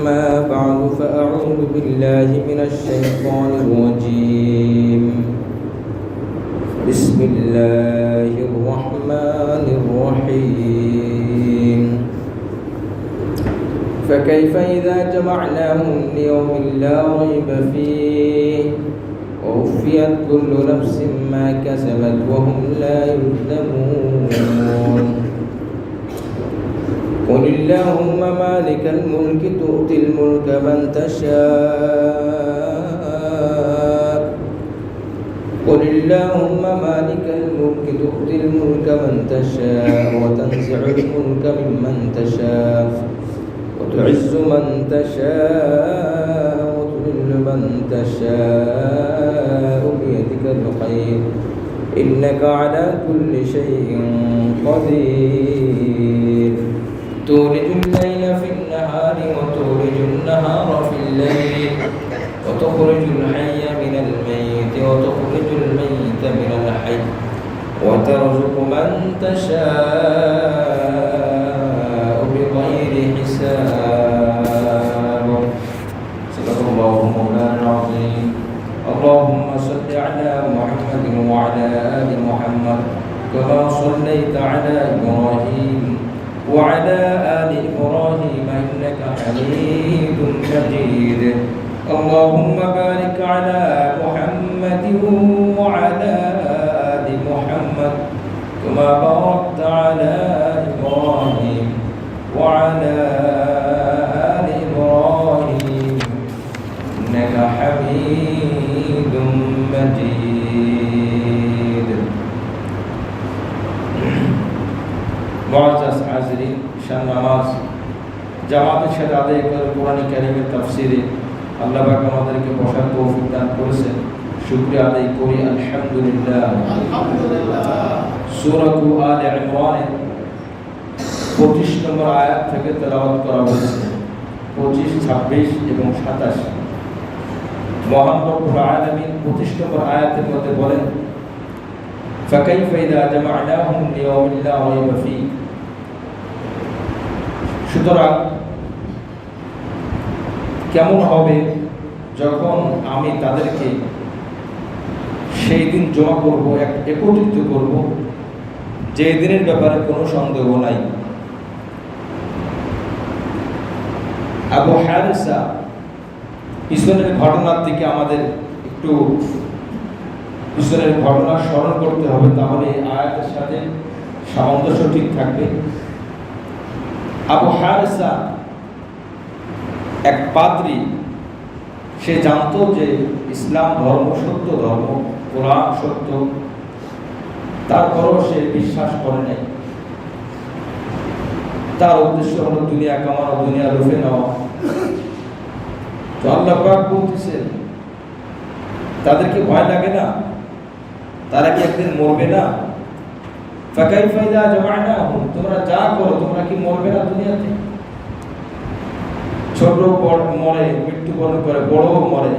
أما بعد فأعوذ بالله من الشيطان الرجيم بسم الله الرحمن الرحيم فكيف إذا جمعناهم ليوم لا ريب فيه ووفيت كل نفس ما كسبت وهم لا يظلمون قل اللهم مالك الملك تؤتي الملك من تشاء قل اللهم مالك الملك تؤتي الملك من تشاء وتنزع الملك ممن تشاء وتعز من تشاء وتذل من تشاء بيدك الخير إنك على كل شيء قدير تولج الليل في النهار وتولج النهار في الليل وتخرج الحي من الميت وتخرج الميت من الحي وترزق من تشاء بغير حساب صدق الله مولانا العظيم اللهم صل على محمد وعلى آل محمد كما صليت على إبراهيم وعلى آل إبراهيم إنك حميد مجيد اللهم بارك على محمد وعلى آل محمد كما باركت على إبراهيم وعلى آل إبراهيم إنك حميد مجيد মুআজ্জাজ হাজিরিন শান নামাজ জামাতের সাথে আদায় করে কোরআন কারীমের তাফসীরে আল্লাহ পাক আমাদেরকে বসার তৌফিক দান করেছেন শুকরিয়া আদায় করি আলহামদুলিল্লাহ সূরা আলে ইমরানের 25 নম্বর আয়াত থেকে তেলাওয়াত করা হয়েছে 25, 26 এবং 27 মহান রব্বুল আলামিন 25 নম্বর আয়াতের মধ্যে বলেন فكيف إذا جمعناهم ليوم لا ريب فيه সুতরাং কেমন হবে যখন আমি তাদেরকে সেই দিন জমা করব একত্রিত করব যে দিনের ব্যাপারে কোনো সন্দেহ নাই আবু হারিসা পিছনের ঘটনার দিকে আমাদের একটু পিছনের ঘটনা স্মরণ করতে হবে তাহলে এই আয়াতের সাথে সামঞ্জস্য ঠিক থাকবে আবু হারিসা এক পাদ্রী সে জানতো যে ইসলাম ধর্ম সত্য ধর্ম কোরআন সত্য তারপরও সে বিশ্বাস করে নাই তার উদ্দেশ্য হলো দুনিয়া কামানো দুনিয়া লুফে নেওয়া তো আল্লাহ পাক বলতেছেন তাদেরকে ভয় লাগে না তারা কি একদিন মরবে না ফাকাইফা ইযা জামা'নাহুম তোমরা যা করো তোমরা কি মরবে না দুনিয়াতে ছোট বড় মরে মৃত্যুবরণ করে বড় মরে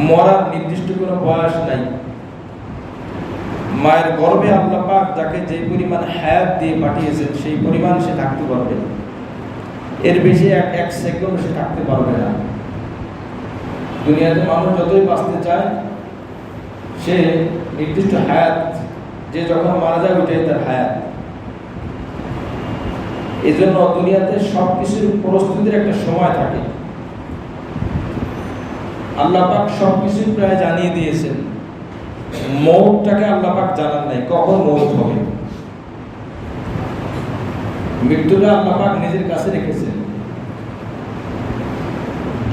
মরার নির্দিষ্ট কোনো বয়স নাই মায়ের গর্ভে আল্লাহ পাক যাকে যে পরিমাণ হায়াত দিয়ে পাঠিয়েছেন সেই পরিমাণ সে থাকতে পারবে এর বেশি এক সেকেন্ড সে থাকতে পারবে না দুনিয়াতে মানুষ যতই বাঁচতে চায় সে নির্দিষ্ট হায়াত যে যখন মারা যায় ওইটাই তার হায়াত এই জন্য দুনিয়াতে সব কিছুর প্রস্তুতির একটা সময় থাকে আল্লাহ পাক সব কিছু প্রায় জানিয়ে দিয়েছেন মওতটাকে আল্লাহ পাক জানান নাই কখন মওত হবে মৃত্যুটা আল্লাহ পাক নিজের কাছে রেখেছেন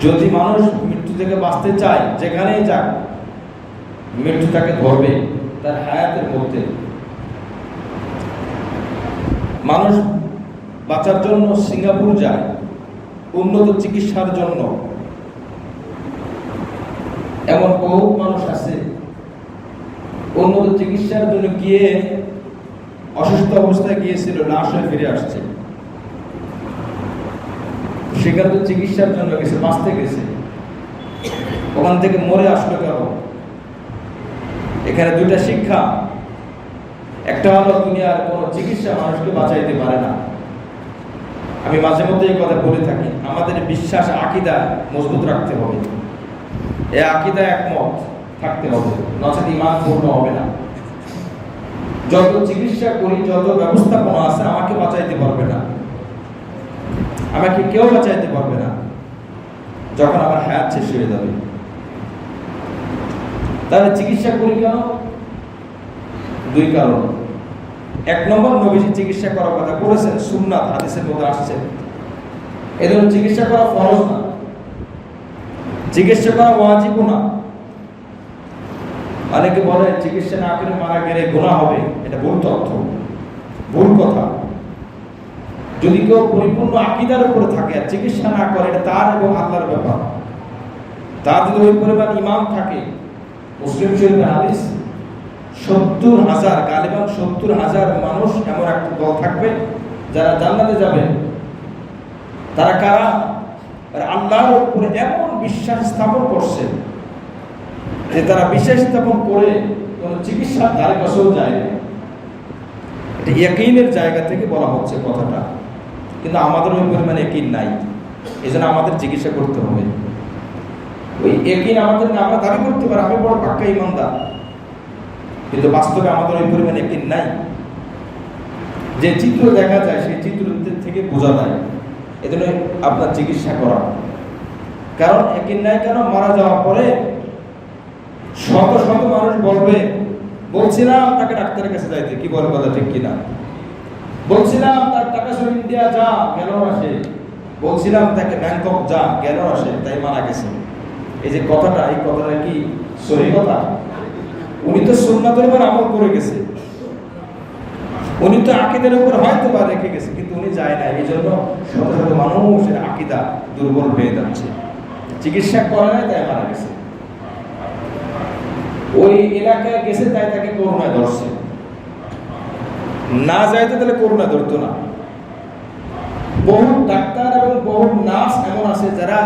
যদি মানুষ মৃত্যু থেকে বাঁচতে চায় যেখানেই যাক মৃত্যু তাকে ধরবে তার হায়াতের মধ্যে মানুষ বাঁচার জন্য সিঙ্গাপুর যায় উন্নত চিকিৎসার জন্য এমন বহু মানুষ আছে উন্নত চিকিৎসার জন্য গিয়ে অসুস্থ অবস্থায় গিয়েছিল লাশ হয়ে ফিরে আসছে সেখানে তো চিকিৎসার জন্য গেছে বাঁচতে গেছে ওখান থেকে মরে আসলো কেন এখানে দুইটা শিক্ষা একটা হলো দুনিয়ার কোনো চিকিৎসা মানুষকে বাঁচাইতে পারে না আমি মাঝে মধ্যে এই কথা বলে থাকি, আমাদের বিশ্বাস আকীদা মজবুত রাখতে হবে, এই আকীদা একমত থাকতে হবে, নচেত ঈমান পূর্ণ হবে না। যত চিকিৎসা করি, যত ব্যবস্থাপনা আছে, আমাকে বাঁচাইতে পারবে না, আমাকে কেউ বাঁচাইতে পারবে না যখন আমার হায়াত শেষ হয়ে যাবে। তাহলে চিকিৎসা করি কেন? দুই কারণ। এক নম্বর, নবীজি চিকিৎসা করার কথা বলেছেন, সুন্নাত হাদিসের মধ্যে আসছে। এজন্য চিকিৎসা করা ফরজ না, চিকিৎসা করা ওয়াজিব না। অনেকে বলে চিকিৎসা না করে মারা গেলে গুনাহ হবে, এটা ভুল তথ্য, ভুল কথা। যদি কেউ পরিপূর্ণ আকীদার উপরে থাকে আর চিকিৎসা না করে, এটা তার এবং আল্লাহর ব্যাপার। তার যদি ওই পরিমাণ ঈমান থাকে, মুসলিম শরীফের হাদিস 70,000 গালিবান 70,000 মানুষ এমন একটা দল থাকবে যারা জান্নাতে যাবে। তারা কারা? আল্লাহর উপরে এমন বিশ্বাস স্থাপন করছে যে তারা বিশ্বাস স্থাপন করে কোনো চিকিৎসার ধারে কাছেও যায় না। এটা ইয়াকিনের জায়গা থেকে বলা হচ্ছে কথাটা, কিন্তু আমাদের ওই পরিমাণে ইয়াকিন নাই। এই জন্য আমাদের চিকিৎসা করতে হবে। ওই ইয়াকিন আমাদের, আমরা দাবি করতে পারি আমি বড় পাক্কা ইমানদার, কিন্তু বাস্তবে আমাদের ওই পরিমাণে ইয়াকিন নাই। যে চিত্র দেখা যায় সেই চিত্র থেকে বোঝা যায়। এজন্য আপনার চিকিৎসা করা, কারণ ইয়াকিন নাই কেন? মারা যাওয়ার পরে শত শত মানুষ বলবে, বলছিলাম তাকে ডাক্তারের কাছে যাইতে, কি বলে কথা ঠিক কিনা? বলছিলাম তার টাকা সব ইন্ডিয়া যা, গেল আসে। বলছিলাম তাকে ব্যাংকক যা, গেল আসে, তাই মারা গেছে। এই যে কথাটা, এই কথাটা কি সহি কথা? উনি তো সুন্নাতের উপর আমল করে গেছে, উনি তো আকীদার উপর হয়তো বা রেখে গেছে, কিন্তু উনি যায় না। এই জন্য শত শত মানুষের আকীদা দুর্বল হয়ে যাচ্ছে, চিকিৎসা করে নাই তাই মারা গেছে। ওই এলাকায় গেছে তাই তাকে করোনায় ধরছে, না যাইতে তাহলে করোনা ধরতো না। বহু ডাক্তার এবং বহু নার্স এমন আছে যারা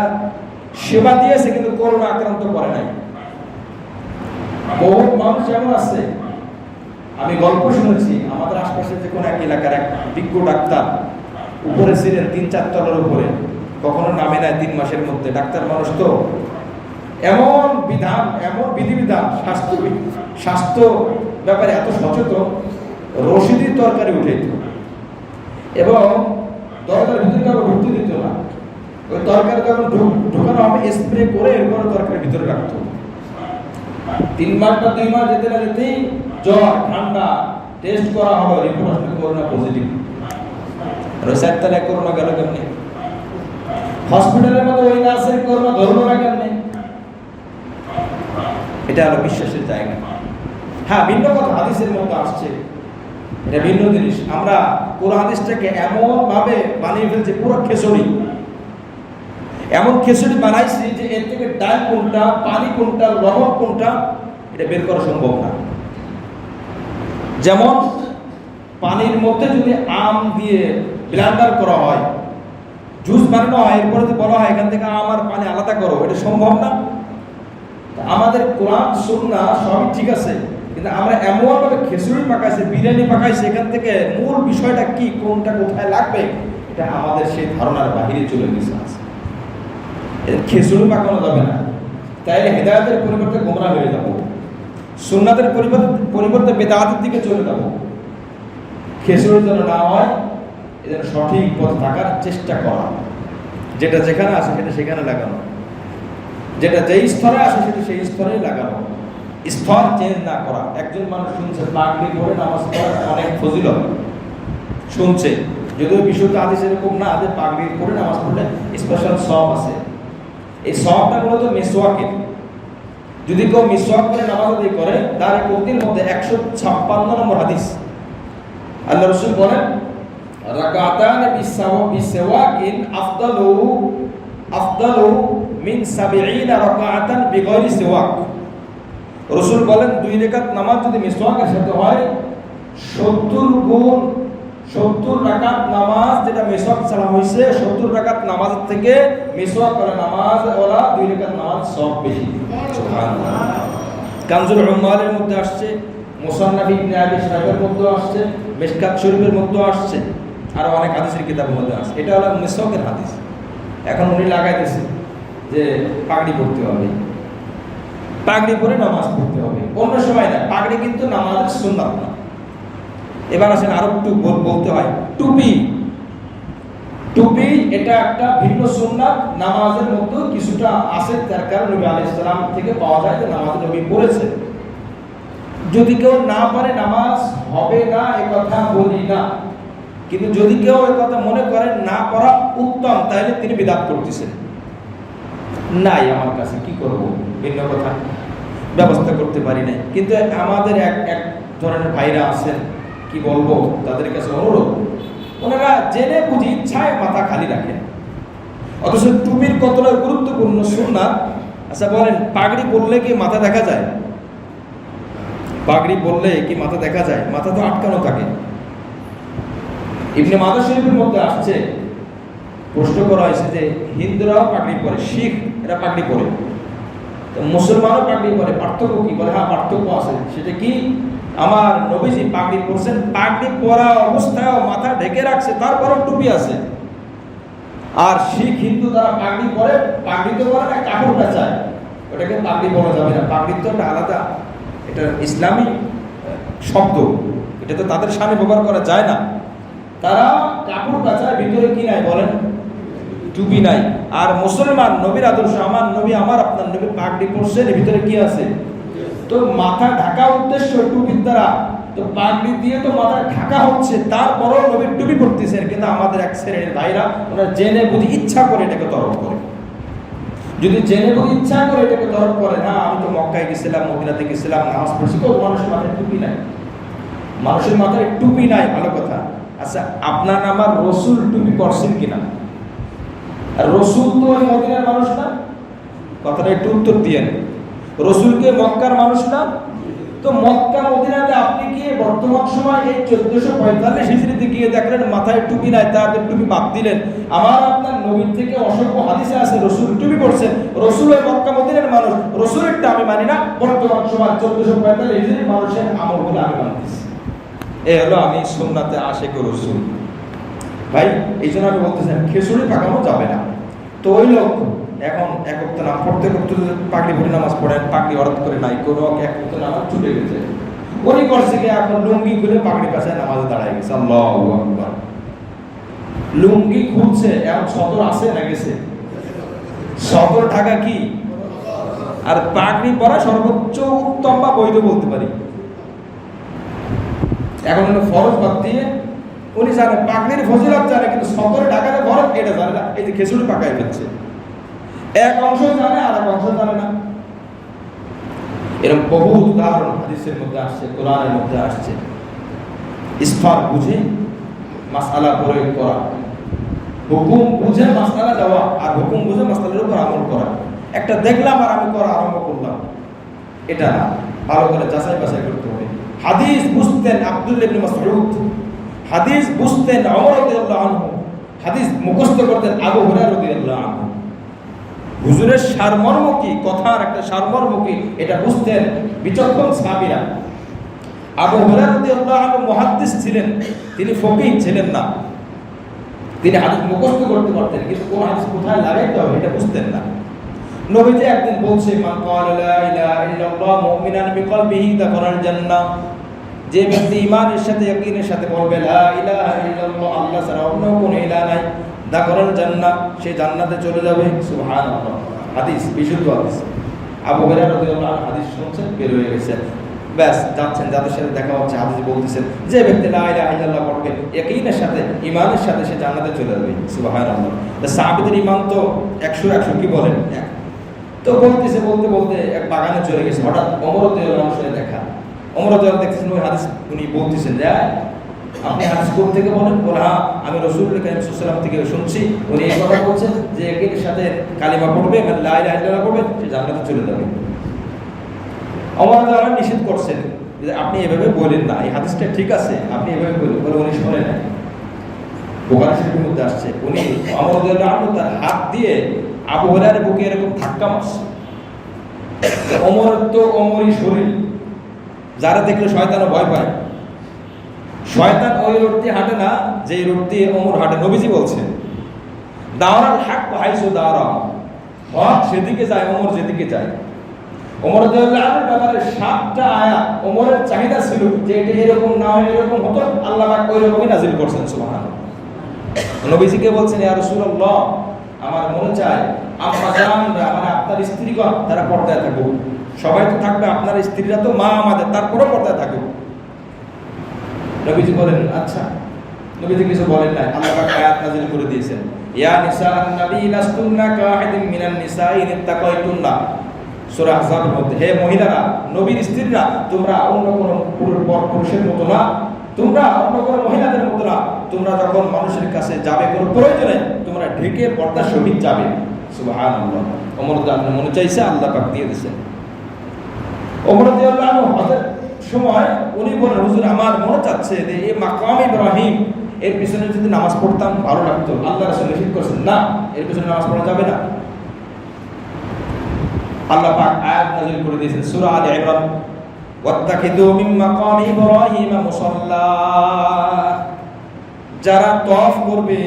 সেবা দিয়েছে কিন্তু করোনা আক্রান্ত করে নাই। বহু মানুষ এমন আছে, আমি গল্প শুনেছি, আমাদের আশপাশে যে কোনো এক এলাকার এক বিজ্ঞ ডাক্তার উপরে ছিলেন 3-4 তলার উপরে, কখনো নামে নাই 3 মাসের মধ্যে। ডাক্তার মানুষ তো এমন বিধান, এমন বিধিবিধান, স্বাস্থ্য ব্যাপারে এত সচেতন, রশিদির তরকারি উঠাইত এবং তরকারি ভিতরে কারো ঢুকতে দিত না। ওই তরকারি যখন ঢোকানো হবে স্প্রে করে এরপরে তরকারি ভিতরে রাখত। 3 মাস বা 2 মাস যেতে না যেতেই জ্বর, ঠান্ডা, টেস্ট করা হলো, রিপোর্ট আসলে করোনা পজিটিভ। রসায়তলায় করোনা গেল কেমনি? হসপিটালের মধ্যে ওই নার্সের করোনা ধরলো না কেমনি? এটা হলো বিশ্বাসের জায়গা। হ্যাঁ, ভিন্ন কথা হাদিসের মধ্যে আসছে, এটা ভিন্ন জিনিস। আমরা কোরআন হাদিসটাকে এমন ভাবে বানিয়ে ফেলছি, পুরো খেচড়ি, এমন খেচড়ি বানাইছি যে এর থেকে ডাল কোনটা, পানি কোনটা, লবণ কোনটা, এটা বের করা সম্ভব না। যেমন পানির মধ্যে যদি আম দিয়ে ব্লেন্ডার করা হয়, জুস বানানো হয়, এরপরে যদি বলা হয় এখান থেকে আম আর পানি আলাদা করো, এটা সম্ভব না। আমাদের কোরআন সুন্নাহ সবই ঠিক আছে, কিন্তু আমরা এমনভাবে খিচুড়ি পাকাইছি, বিরিয়ানি পাকাইছি, এখান থেকে মূল বিষয়টা কি, কোনটা কোথায় লাগবে, এটা আমাদের সেই ধারণার বাহিরে চলে গেছে আছে। খিচুড়ি পাকানো যাবে না, তাইলে হেদায়েতের পরিবর্তে গোমরাহ হয়ে যাব, সুন্নাতের পরিবর্তে বেদাতের দিকে চলে যাব। খিচুড়ির জন্য না হয়, এদের সঠিক পথ থাকার চেষ্টা করা, যেটা যেখানে আছে সেটা সেখানে লাগানো, যেটা যেই স্তরে আসে সেটা সেই স্তরেই লাগানো, স্তর চেঞ্জ না করা। একজন মানুষ শুনছে পাগড়ি পরে নামাজ পড়ার অনেক ফজিলত শুনছে, যদিও বিশুদ্ধ হাদিস এরকম না যে পাগড়ি পরে নামাজ পড়লে স্পেশাল সওয়াব আছে। এই সওয়াবটা মূলত মিসওয়াকের। যদি কেউ মিসওয়াক করে নামাজ আদায় করে, তার প্রতিদিন মধ্যে 156 নম্বর হাদিস, আল্লাহ রাসূল বলেন, রাকাতান বিসওয়াকিন আফদালু মিন 70 রাকাতান বিগয়রি সিওয়াক। রাসূল বলেন 2 রাকাত নামাজ যদি মিসওয়াকের সাথে হয়, 70 রাকাত নামাজ যেটা মিসওয়াক ছাড়া হইছে, 70 রাকাত নামাজের থেকে মিসওয়াক করা নামাজ ওলা 2 রাকাত নামাজ সব বেশি। সুবহানাল্লাহ। কানজুল উম্মালের মধ্যে আসছে, মুসান্নাফ ইবনে আবি শাইবার মধ্যে আসছে, মিশকাত শরীফের মধ্যে আসছে। আরো অনেক হাদিসের কিতাবের মধ্যে আছে। এটা হলো মিসওয়াকের হাদিস। এখন উনি লাগাইতেছে যে পাগড়ি পরতে হবে, পাগড়ি পরে নামাজ পড়তে হবে, অন্য সময় না। পাগড়ি কিন্তু নামাজের সুন্নাত না। এবার আসেন আরো একটু বলতে হয়, টুপি, টুপি এটা একটা ভিন্ন সুন্নাত, নামাজের মধ্যে কিছুটা আছে। তার কারণ নবী আলাইহিস সালাম থেকে পাওয়া যায় যে নামাজে নবী পড়েছে। যদি কেউ না পারে নামাজ হবে না এ কথা বলি না, কিন্তু যদি কেউ এ কথা মনে করেন না পড়া উত্তম, তাহলে তিনি বিদআত করতেছেন। নাই আমার কাছে কি করব, ভিন্ন কথা, ব্যবস্থা করতে পারি না। কিন্তু আমাদের এক ধরনের ভাইরা আছেন, কি বলবো, তাদের কাছে অনুরোধ, ওনারা জেনে বুঝি ইচ্ছায় মাথা খালি রাখেন, অথচ টুপির কতটা গুরুত্বপূর্ণ সুন্নাত। আচ্ছা বলেন, পাগড়ি পরলে কি মাথা দেখা যায়? পাগড়ি পরলে কি মাথা দেখা যায়? মাথা তো আটকানো থাকে। ইবনে মাজাহ শরীফের মধ্যে আসছে, প্রশ্ন করা হয়েছে যে হিন্দুরাও পাগড়ি পরে, শিখ এরা পাগড়ি পরে, তো মুসলমানও পাগড়ি পরে, পার্থক্য কি? বলে হ্যাঁ পার্থক্য আছে। সেটা কি? আমার নবীজি পাগড়ি পরছেন, পাগড়ি পরা অবস্থায় মাথা ঢেকে রাখছে, তারপরও টুপি আছে। আর শিখ হিন্দু তারা পাগড়ি পরে, পাগড়ি তো পরে না, কাপড় পেঁচায়, ওটাকে পাগড়ি বলা যাবে না। পাগড়ি তো একটা আলাদা, এটা ইসলামী শব্দ, এটা তো তাদের সামনে ব্যবহার করা যায় না। তারা কাপড় পেঁচায়, ভিতরে কি নাই বলেন? টুপি নাই। আর মুসলমান নবীর আদর্শ, আমার নবী, আমার আপনার নবী পাগড়ি পরছেন, এর ভিতরে কি আছে? তো মাথা ঢাকা উদ্দেশ্য টুপির দ্বারা, তো পাগড়ি দিয়ে তো মাথা ঢাকা হচ্ছে, তারপরও নবীর টুপি পরতেছেন। কিন্তু আমাদের এক শ্রেণীর ভাইরা ওরা জেনে বুঝি ইচ্ছা করে এটাকে তরফ করে। যদি জেনে বুঝি ইচ্ছা করে এটাকে তরফ করে, না আমি তো মক্কায় গেছিলাম, মদিনাতে গেছিলাম, নামাজ পড়ছি, কত মানুষের মাথায় টুপি নাই, মানুষের মাথায় টুপি নাই, ভালো কথা। আচ্ছা আপনার আমার রসুল টুপি পরছেন কিনা? আর রসুল তো ওই মদিনার মানুষ না, কথাটা একটু উত্তর দিয়েন। রসুলকে মক্কার মানুষ না, তো মক্কা মদিনাতে আপনি গিয়ে বর্তমান সময় এই 1445 হিজরিতে গিয়ে দেখলেন মাথায় টুপি নাই, তাদের টুপি বাদ দিলেন। আমার আপনার নবীর থেকে অসংখ্য হাদিসে আছে রসুল টুপি পরছেন, রসুল ওই মক্কা মদিনার মানুষ, রসুলেরটা আমি মানি না, বর্তমান সময় 1445 হিজরির মানুষের আমলগুলো আমি মানতেছি। এই হলো আমি সুন্নাতে আশিক রসুল। ভাই এই জন্য আমি বলতেছিলাম খিচুড়ি পাকানো যাবে না। তো ওই লোক এখন এক ওয়াক্ত নামাজ পড়তে করতে পাগড়ি পরে নামাজ পড়েন, পাগড়ি হঠাৎ করে নাই, কোনো এক ওয়াক্ত নামাজ ছুটে গেছে, উনি করছে কি এখন লুঙ্গি খুলে পাগড়ি পাশায় নামাজে দাঁড়ায় গেছে। আল্লাহু আকবার। লুঙ্গি খুলছে, এখন সদর আছে না গেছে? সদর ঢাকা কি? আর পাগড়ি পরা সর্বোচ্চ উত্তম বা বৈধ বলতে পারি। এখন ফরজ বাদ দিয়ে উনি জানে পাগড়ির ফজিলত জানে, কিন্তু সদর ঢাকাতে ফরজ এটা জানে না। এই যে খিচুড়ি পাকায় ফেলছে, এক অংশ জানে আর এক অংশ জানে না। এরকম বহু উদাহরণ হাদিসের মধ্যে আসছে, কোরআনের মধ্যে আসছে। ইসফার বুঝে মাসআলা প্রয়োগ করা, হুকুম বুঝে মাসআলা দেওয়া, আর হুকুম বুঝে মাসআলার উপর আমল করা। একটা দেখলাম আর আমি করা আরম্ভ করলাম, এটা না, ভালো করে যাচাই বাছাই করতে হবে। হাদিস বুঝতেন আব্দুল্লাহ ইবনে মাসউদ, হাদিস বুঝতেন ওমর রাদিয়াল্লাহু আনহু, হাদিস মুখস্থ করতেন আবু হুরায়রা রাদিয়াল্লাহু আনহু। হুজুরের সারমর্ম কি, কথার একটা সারমর্ম কি, এটা বুঝতেন বিচক্ষণ সাহাবীরা। আবু হুরায়রা রাদিয়াল্লাহু আনহু মুহাদ্দিস ছিলেন, তিনি ফকিহ ছিলেন না। তিনি হাদিস মুখস্থ করতে পারতেন, কিন্তু কোন হাদিস কোথায় লাগাইতে হবে এটা বুঝতেন না। নবীজি একদিন বলছে, মান ক্বালা লা ইলাহা ইল্লাল্লাহ মুমিনান বিকলবিহি দাখালাল জান্নাহ, যে ব্যক্তি ঈমানের সাথে ইয়াকিনের সাথে বলবে লা ইলাহা ইল্লাল্লাহ, আল্লাহ ছাড়া অন্য কোনো ইলাহ নাই, দাখালাল জান্নাহ, সে জান্নাতে চলে যাবে। সুবহানাল্লাহ। হাদিস, বিশুদ্ধ হাদিস। আবু হুরায়রা রাদিয়াল্লাহু আনহু হাদিস শুনছেন, বের হয়ে গেছেন, ব্যাস যাচ্ছেন, যাদের সাথে দেখা হচ্ছে, হাদিস বলতেছেন যে ব্যক্তি লা ইলাহা ইল্লাল্লাহ পড়বে ইয়াকিনের সাথে, ঈমানের সাথে, সে জান্নাতে চলে যাবে। সুবহানাল্লাহ। তো সাহাবীদের ঈমান তো 100 কি বলেন? তো বলতেছে, বলতে বলতে এক বাগানে চলে গেছে, হঠাৎ ওমর রাদিয়াল্লাহু আনহুর সাথে দেখা। ওমর রাদিয়াল্লাহু দেখতেছেন ওই হাদিস, উনি বলতেছেন যে আপনি হাদিস কোথা থেকে বলেন? বলে হ্যাঁ আমি রাসূলুল্লাহ কারীম সাল্লাল্লাহু আলাইহি ওয়াসাল্লাম থেকে শুনছি, উনি এই কথা বলছেন যে এর সাথে কালিমা পড়বে, মানে লা ইলাহা ইল্লাল্লাহ পড়বে, সে জান্নাতে চলে যাবে। ওমর রাদিয়াল্লাহু আনহু নিষেধ করছেন যে আপনি এভাবে বলেন না, এই হাদিসটা ঠিক আছে, আপনি এভাবে বলেন। বলে উনি শুনে না, বুখারী শরীফের মধ্যে আসছে, উনি ওমর রাদিয়াল্লাহু আনহু তার হাত দিয়ে আবু হুরায়রার বুকে এরকম ধাক্কা মারছে। ওমর তো ওমরই শরীর, যারা দেখলে শয়তানও ভয় পায়, শয়তান ওই রোড দিয়ে হাঁটে না যে রোড দিয়ে ওমর হাঁটে। নবীজি বলছেন দাওরাল হক হাইসু দাওরা, হক সেদিকে যায়, ওমর যেদিকে যায়। ওমর রাদিয়াল্লাহু আনহুর ব্যাপারে 7টা আয়াত ওমরের চাহিদা ছিল যে এটা এরকম না হয় এরকম হতো, আল্লাহ পাক ওই রকমই নাযিল করছেন। সুবহানাল্লাহ। নবীজিকে বলছেন ইয়া রাসূলুল্লাহ, আমার মনে চায় আম্মা জানরা মানে আপনার স্ত্রীগণ তারা পর্দায় থাকুক। সবাই তো থাকবে, আপনার স্ত্রীরা তো মা আমাদের, তারপরেও পর্দায় থাকুক। নবীজি বলেন আচ্ছা। নবীজি কিছু বলেন না, আল্লাহ পাক আয়াত নাযিল করে দিয়েছেন ইয়া নিসাআন নবী লাস্তুন্না কাহিদিন মিনান নিসাই ইন তাকাইতুন্না, সূরা আহজাবের মধ্যে। হে মহিলারা, নবীর স্ত্রীরা, তোমরা অন্য কোন পুরুষের মতো না, তোমরা অন্য কোন মহিলাদের মতো না। তোমরা যখন মানুষের কাছে যাবে কোনো প্রয়োজনে তোমরা ঢেকে পর্দা সহিত যাবে। সুবহানাল্লাহ। ওমর রাদিয়াল্লাহু আনহু মনে চাইছে, আল্লাহ পাক দিয়ে দিয়েছেন। ওমর রাদিয়াল্লাহু আনহু হজের সময় উনি বলেন হুজুর আমার মনে চাচ্ছে যে এই মাকাম ইব্রাহিম এর পিছনে যদি নামাজ পড়তাম ভালো লাগতো। আল্লাহ রাসূল নিষেধ করেছেন না, এর পিছনে নামাজ পড়া যাবে না। আল্লাহ পাক আয়াত নাযিল করে দিয়েছেন সূরা আলে ইমরান, ওয়াত্তাখিযু মিন মাকামি ইব্রাহিম মুসাল্লা। যারা তওয়াফ করবে,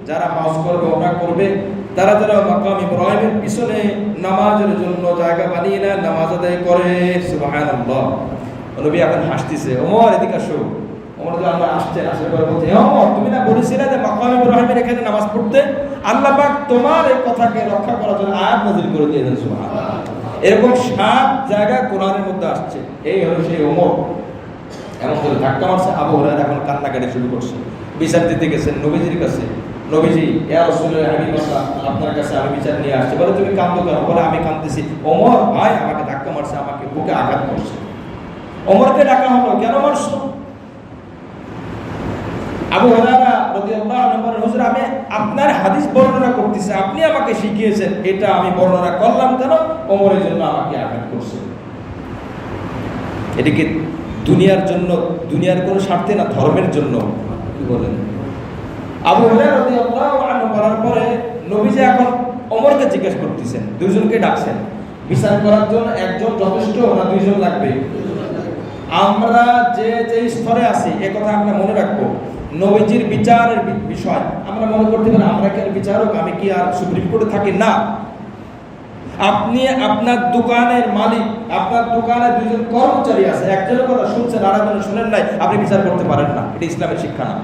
যারা হজ করবে, ওমরা করবে, তারা যারা মাকাম ইব্রাহিমের পিছনে নামাজের জন্য জায়গা বানিয়ে নেয়, নামাজ আদায় করে। সুবহানাল্লাহ। নবী এখন হাসতেছে, ওমর এদিকে আসো। ওমর আল্লাহ আসছে, আসার পরে বলছে ওমর তুমি না বলেছিলে যে মাকাম ইব্রাহিমের এখানে নামাজ পড়তে? আল্লাহ পাক তোমার এই কথাকে রক্ষা করার জন্য আয়াত নাযিল করে দিয়েছেন। সুবহানাল্লাহ। এরকম 7 জায়গা কোরআনের মধ্যে আসছে। এই হলো সেই ওমর। এমন করে ধাক্কা মারছে, আবু হুরায়রা এখন কান্নাকাটি শুরু করছে। বিচার দিতে গেছেন নবীজির কাছে। নবীজি ইয়া রাসূলুল্লাহ হাবিবাল্লাহ, আপনার কাছে আমি বিচার নিয়ে আসছি। বলে তুমি কাঁদো কেন? বলে আমি কাঁদতেছি, ওমর ভাই আমাকে ধাক্কা মারছে, আমাকে বুকে আঘাত করছে। ওমরকে ডাকা হলো, কেন মারছো? আবু হুরায়রা রাদিয়াল্লাহু আনহু বলেন হুজুর আমি আপনার হাদিস বর্ণনা করতেছি, আপনি আমাকে শিখিয়েছেন, এটা আমি বর্ণনা করলাম কেন? ওমরের জন্য আমাকে আঘাত করছে। এদিকে দুনিয়ার জন্য, দুনিয়ার কোনো স্বার্থে না, ধর্মের জন্য। কি বলেন? আবু হুরায়রা রাদিয়াল্লাহু আনহু বলার পরে নবীজি এখন ওমরকে জিজ্ঞেস করতেছেন, দুইজনকে ডাকছেন বিচার করার জন্য। একজন যথেষ্ট না দুইজন লাগবে? আমরা যে যে স্তরে আছি এ কথা আমরা মনে রাখবো। নবীজির বিচারের বিষয় আমরা মনে করতে পারি আমরা কি আর বিচারক, আমি কি আর সুপ্রিম কোর্টে থাকি? না। আপনি আপনার দোকানের মালিক, আপনার দোকানে দুইজন কর্মচারী আছে, একজনের কথা শুনছেন আর একজনের শুনেন নাই, আপনি বিচার করতে পারেন না। এটা ইসলামের শিক্ষা না।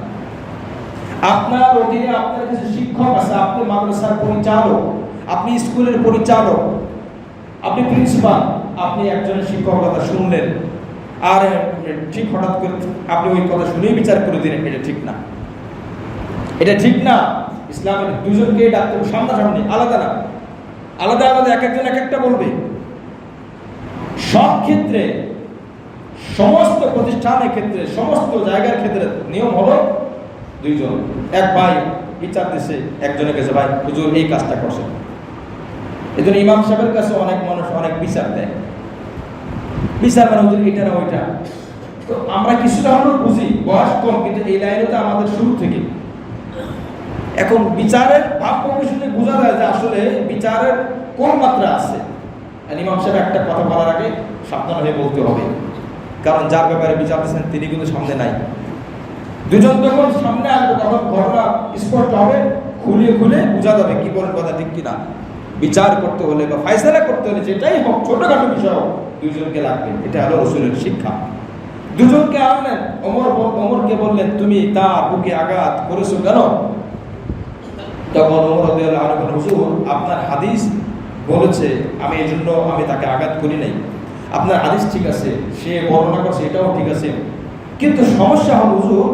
আপনার অধীনে আপনার কিছু শিক্ষক আছে, আপনি মাদ্রাসার পরিচালক, আপনি স্কুলের পরিচালক, আপনি প্রিন্সিপাল, আপনি একজনের শিক্ষক কথা শুনলেন আর ঠিক হঠাৎ করে আপনি ওই কথা শুনেই বিচার করে দিলেন, এটা ঠিক না। এটা ঠিক না। ইসলামের দুজনকে ডাকতে সামনাসামনি, আলাদা না, আলাদা আলাদা এক একজন এক একটা বলবে। সব ক্ষেত্রে, সমস্ত প্রতিষ্ঠানের ক্ষেত্রে, সমস্ত জায়গার ক্ষেত্রে নিয়ম হলো দুইজন। এক ভাই বিচার দিছে একজনের কাছে, ভাই হুজুর এই কাজটা করছেন। এই জন্য ইমাম সাহেবের কাছে অনেক মানুষ অনেক বিচার দেয়। বিচার মানে হুজুর এটা না ওইটা। তো আমরা কিছুটা হলেও বুঝি, বয়স কম, কিন্তু এই লাইনে তো আমাদের শুরু থেকে। এখন বিচারের ভাব প্রকৃতি বোঝা যায় যে আসলে বিচারের কোন মাত্রা আছে। ইমাম সাহেব একটা কথা বলার আগে সাবধান হয়ে বলতে হবে, কারণ যার ব্যাপারে বিচার দিচ্ছেন তিনি কিন্তু সামনে নাই। দুজন যখন সামনে আসবে তখন ঘটনা স্পষ্ট হবে, খুলে খুলে বোঝা যাবে কি বলেন কথা ঠিক কিনা। বিচার করতে হলে বা ফায়সালা করতে হলে যেটাই হোক, ছোটখাটো বিষয় হোক, দুইজনকে লাগবে। এটা হলো রাসূলের শিক্ষা। দুজনকে আনলেন, ওমরকে বললেন তুমি তার বুকে আঘাত করেছো কেন? তখন ওমর রাদিয়াল্লাহু আনহু বলেন হুজুর আপনার হাদিস বলেছে, আমি এই জন্য আমি তাকে আঘাত করি নাই। আপনার হাদিস ঠিক আছে, সে বর্ণনা করছে এটাও ঠিক আছে, কিন্তু সমস্যা হল হুজুর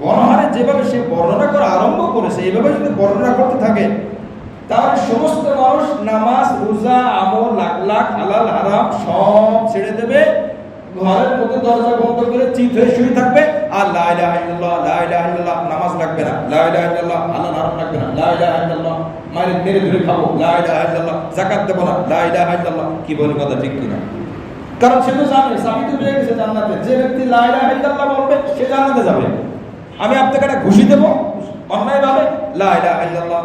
গণহারে যেভাবে সে বর্ণনা করা আরম্ভ করেছে, এইভাবে যদি বর্ণনা করতে থাকে তাহলে সমস্ত মানুষ নামাজ, রোজা, আমল, লাখ লাখ হালাল হারাম সব ছেড়ে দেবে, ঘরের মধ্যে দরজা বন্ধ করে চিত হয়ে শুয়ে থাকবে, আর লা ইলাহা ইল্লাল্লাহ, লা ইলাহা ইল্লাল্লাহ নামাজ লাগবে না, লা ইলাহা ইল্লাল্লাহ হালাল হারাম লাগবে না, লা ইলাহা ইল্লাল্লাহ মেরে ধরে খাবো, লা ইলাহা ইল্লাল্লাহ যাকাত দেব না, লা ইলাহা ইল্লাল্লাহ। কি বলে কথা ঠিক কিনা? কারণ সে তো জানে সাবিত হয়ে গেছে জান্নাতে। যে ব্যক্তি লা ইলাহা ইল্লাল্লাহ বলবে সে জান্নাতে যাবে। আমি আপনাকে একটা ঘুষি দেব অন্যায়ভাবে, লা ইলাহা ইল্লাল্লাহ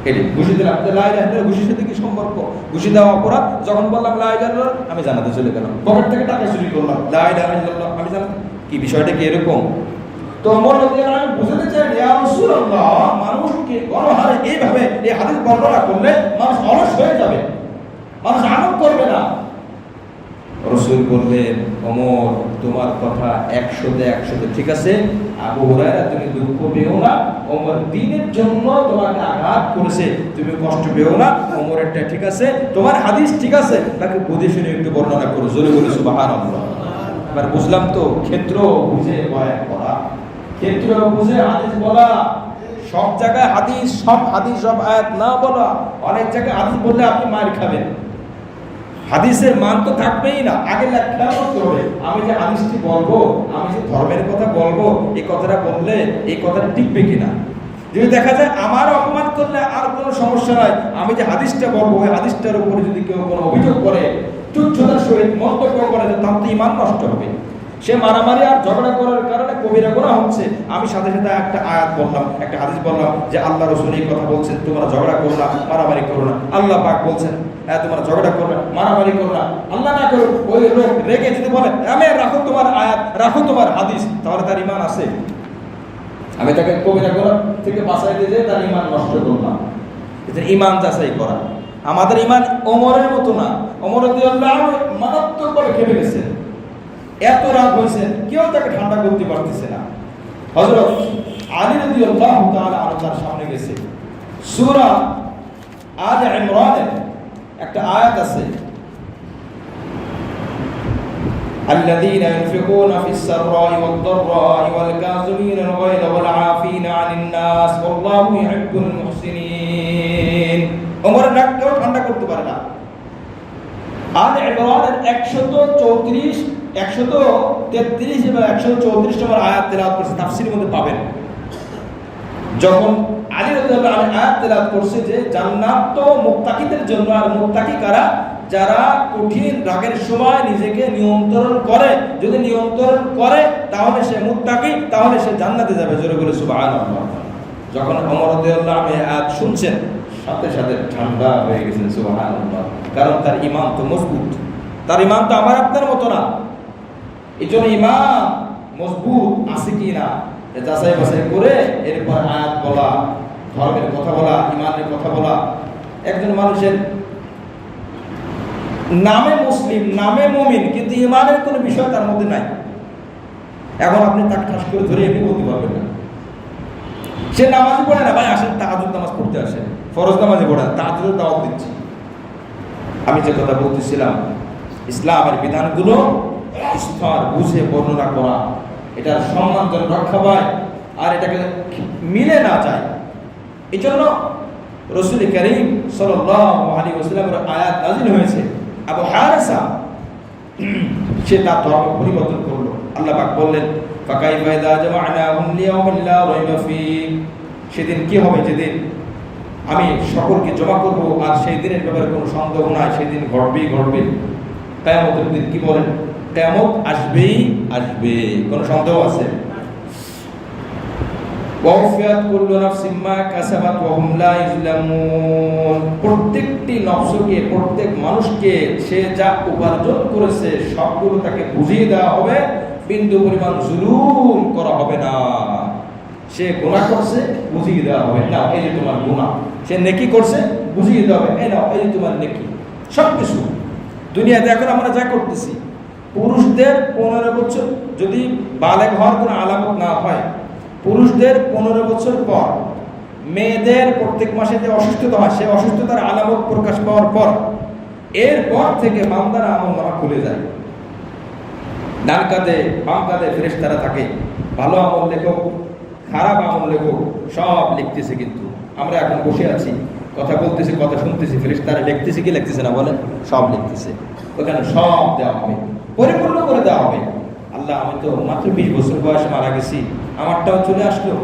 এটি ঘুষি দিলাম, লা ইলাহা ইল্লাল্লাহ ঘুষির সাথে কি সম্পর্ক? ঘুষি দেওয়া অপরাধ। যখন বললাম লা ইলাহা ইল্লাল্লাহ আমি জান্নাতে চলে গেলাম। পকেট থেকে টাকা চুরি করলাম, লা ইলাহা ইল্লাল্লাহ আমি জান্নাতে। কি বিষয়টা কি এরকম? তো ওমর রাদিয়াল্লাহু আনহু বুঝাতে চান, ইয়া রাসূলুল্লাহ, মানুষকে গণহারে এইভাবে এই হাদিস বর্ণনা করলে মানুষ অলস হয়ে যাবে, মানুষ আমল করবে না। রাসূল বললেন, ওমর তোমার কথা 100তে 100 ঠিক আছে। আবু হুরায়রা তুমি দুঃখ পেও না, ওমর দ্বীনের জন্য তোমাকে আঘাত করেছে, তুমি কষ্ট পেও না। ওমরেরটা ঠিক আছে, তোমার হাদিস ঠিক আছে, তাকে বুঝে শুনে একটু বর্ণনা করো। জোরে বলে সুবহানাল্লাহ। এবার বুঝলাম তো, ক্ষেত্র বুঝে বয়ান করা, ক্ষেত্র বুঝে হাদিস বলা। সব জায়গায় হাদিস, সব আয়াত না বলা। অনেক জায়গায় হাদিস বললে আপনি মার খাবেন। হাদিসের মান তো থাকবেই না। আগে লেখা করতে হবে, আমি যে হাদিসটি বলবো, আমি যে ধর্মের কথা বলবো, এই কথাটা বললে এই কথাটা টিকবে কিনা। যদি দেখা যায় আমার অপমান করলে আর কোনো সমস্যা নাই, আমি যে হাদিসটা বলবো ওই হাদিসটার উপরে যদি কেউ কোনো অভিযোগ করে, তুচ্ছতার সহিত মন্তব্য করে, তাহলে তো ঈমান নষ্ট হবে। সে মারামারি আর ঝগড়া করার কারণে কবিরা গুনাহ হচ্ছে। আমি সাথে সাথে একটা আয়াত বললাম, একটা হাদিস বললাম যে আল্লাহ রাসূল এই কথা বলছেন, তোমরা ঝগড়া করো না, মারামারি করো না। আল্লাহ পাক বলছেন তোমরা ঝগড়া করো না, মারামারি করো না। আল্লাহ না করো, ওই লোক রেগে যদি বলে আমি রাখো তোমার আয়াত, রাখো তোমার হাদিস, তাহলে তার ঈমান আছে। আমি তাকে কবিরা গুনাহ থেকে বাঁচাইতে যে তার ঈমান নষ্ট করলাম। এটা ঈমান যাচাই করা। আমাদের ঈমান ওমরের মতো না। ওমর রাদিয়াল্লাহু আনহু মারাত্মকভাবে খেপে গেছেন, এত রাগ হয়েছে, কেউ তাকে ঠান্ডা করতে পারতেছে না। হযরত আলী রাদিয়াল্লাহু তাআলা আনহু তার সামনে গেছে। সূরা আলে ইমরানের একটা আয়াত আছে, الذين ينفقون في السراء والضراء والكاظمين الغيظ والعافين عن الناس والله يحب المحسنين। ওমরের রাগ কেউ ঠান্ডা করতে পারে না। আলে ইমরানের 134, 133 এবং 134 নম্বর আয়াত তেলাওয়াত করছে, তাফসীরের মধ্যে পাবেন। যখন আলী রাদিয়াল্লাহু আনহু আয়াত তেলাওয়াত করছে যে জান্নাত তো মুত্তাকিদের জন্য, আর মুত্তাকি কারা? যারা কঠিন রাগের সময় নিজেকে নিয়ন্ত্রণ করে, যদি নিয়ন্ত্রণ করে তাহলে সে মুত্তাকি, তাহলে সে জান্নাতে যাবে। জোরে বলে সুবহানাল্লাহ। যখন ওমর রাদিয়াল্লাহু আনহু আয়াত শুনছেন, সাথে সাথে ঠান্ডা হয়ে গেছেন, সুবহানাল্লাহ। কারণ তার ঈমান তো মজবুত, তার ঈমান তো আমার আপনার মতো না। এই জন্য ঈমান মজবুত আছে কি না যাচাই বাছাই করে এরপর আয়াত বলা, ধর্মের কথা বলা, ঈমানের কথা বলা। একজন মানুষের নামে মুসলিম, নামে মুমিন, কিন্তু ঈমানের কোনো বিষয় তার মধ্যে নাই। এখন আপনি তাকে ঠাস করে ধরে এমনি বলতে পারবেন না। সে নামাজই পড়ে না, ভাই আসেন তাহাজ্জুদ নামাজ পড়তে আসেন, ফরজ নামাজে পড়ে না, তাহাজ্জুদের দাওয়াত দিচ্ছি। আমি যে কথা বলতেছিলাম, ইসলামের বিধানগুলো স্তর বুঝে বর্ণনা করা, এটার সম্মান যেন রক্ষা পায় আর এটাকে মিলে না যায়। এই জন্য রাসূল কারীম সাল্লাল্লাহু আলাইহি ওয়াসাল্লামের আয়াত নাযিল হয়েছে। আবু হারেসা সে তার ধর্ম পরিবর্তন করলো। আল্লাহ পাক বললেন, ফাকাইফা ইযা জামা'নাহুম লিয়াউমিন লা রাইবা ফীহি, সেদিন কি হবে যেদিন আমি সকলকে জমা করব আর সেই দিনের ব্যাপারে কোনো সন্দেহ নাই, সেদিন ঘটবেই ঘটবে। কিয়ামতের দিন কি বলেন? কিয়ামত আসবেই আসবে, কোনো সন্দেহ আছে? ওয়াফিয়াত কুল্লু নাফসিন মা কাসাবাত ওয়া হুম লা ইউজলামুন। প্রত্যেকটি নফসকে, প্রত্যেক মানুষকে সে যা উপার্জন করেছে সবগুলো তাকে বুঝিয়ে দেওয়া হবে, বিন্দু পরিমাণ জুলুম করা হবে না। সে গুনাহ করছে, বুঝিয়ে দেওয়া হবে, না এই যে তোমার গুনাহ। সে নেকি করছে, বুঝিয়ে দেওয়া হবে, এই নাও এই যে তোমার নেকি। সবকিছু দুনিয়াতে এখন আমরা যা করতেছি, পুরুষদের 15 বছর যদি বালেগ হওয়ার কোনো আলামত না হয়, পুরুষদের 15 বছর পর, মেয়েদের প্রত্যেক মাসে যে অসুস্থতা হয়, সে অসুস্থতার আলামত প্রকাশ পাওয়ার পর, এরপর থেকে বান্দার আমলনামা খুলে যায়। ডান কাঁধে বাম কাঁধে ফেরেশতারা থাকে, ভালো আমল লেখক, খারাপ আমল লেখক, সব লিখতেছে। কিন্তু আমরা এখন বসে আছি, কথা বলতেছি, কথা শুনতেছি, ফেরেশতারা লিখতেছে কি লিখতেছে না বলেন? সব লিখতেছে। ওখানে সব দেওয়া হবে, পরিপূর্ণ করে দেওয়া হবে। আল্লাহ, আমি তো মাত্র 20 বছর বয়সে মারা গেছি, আমারটাও চলে আসলো।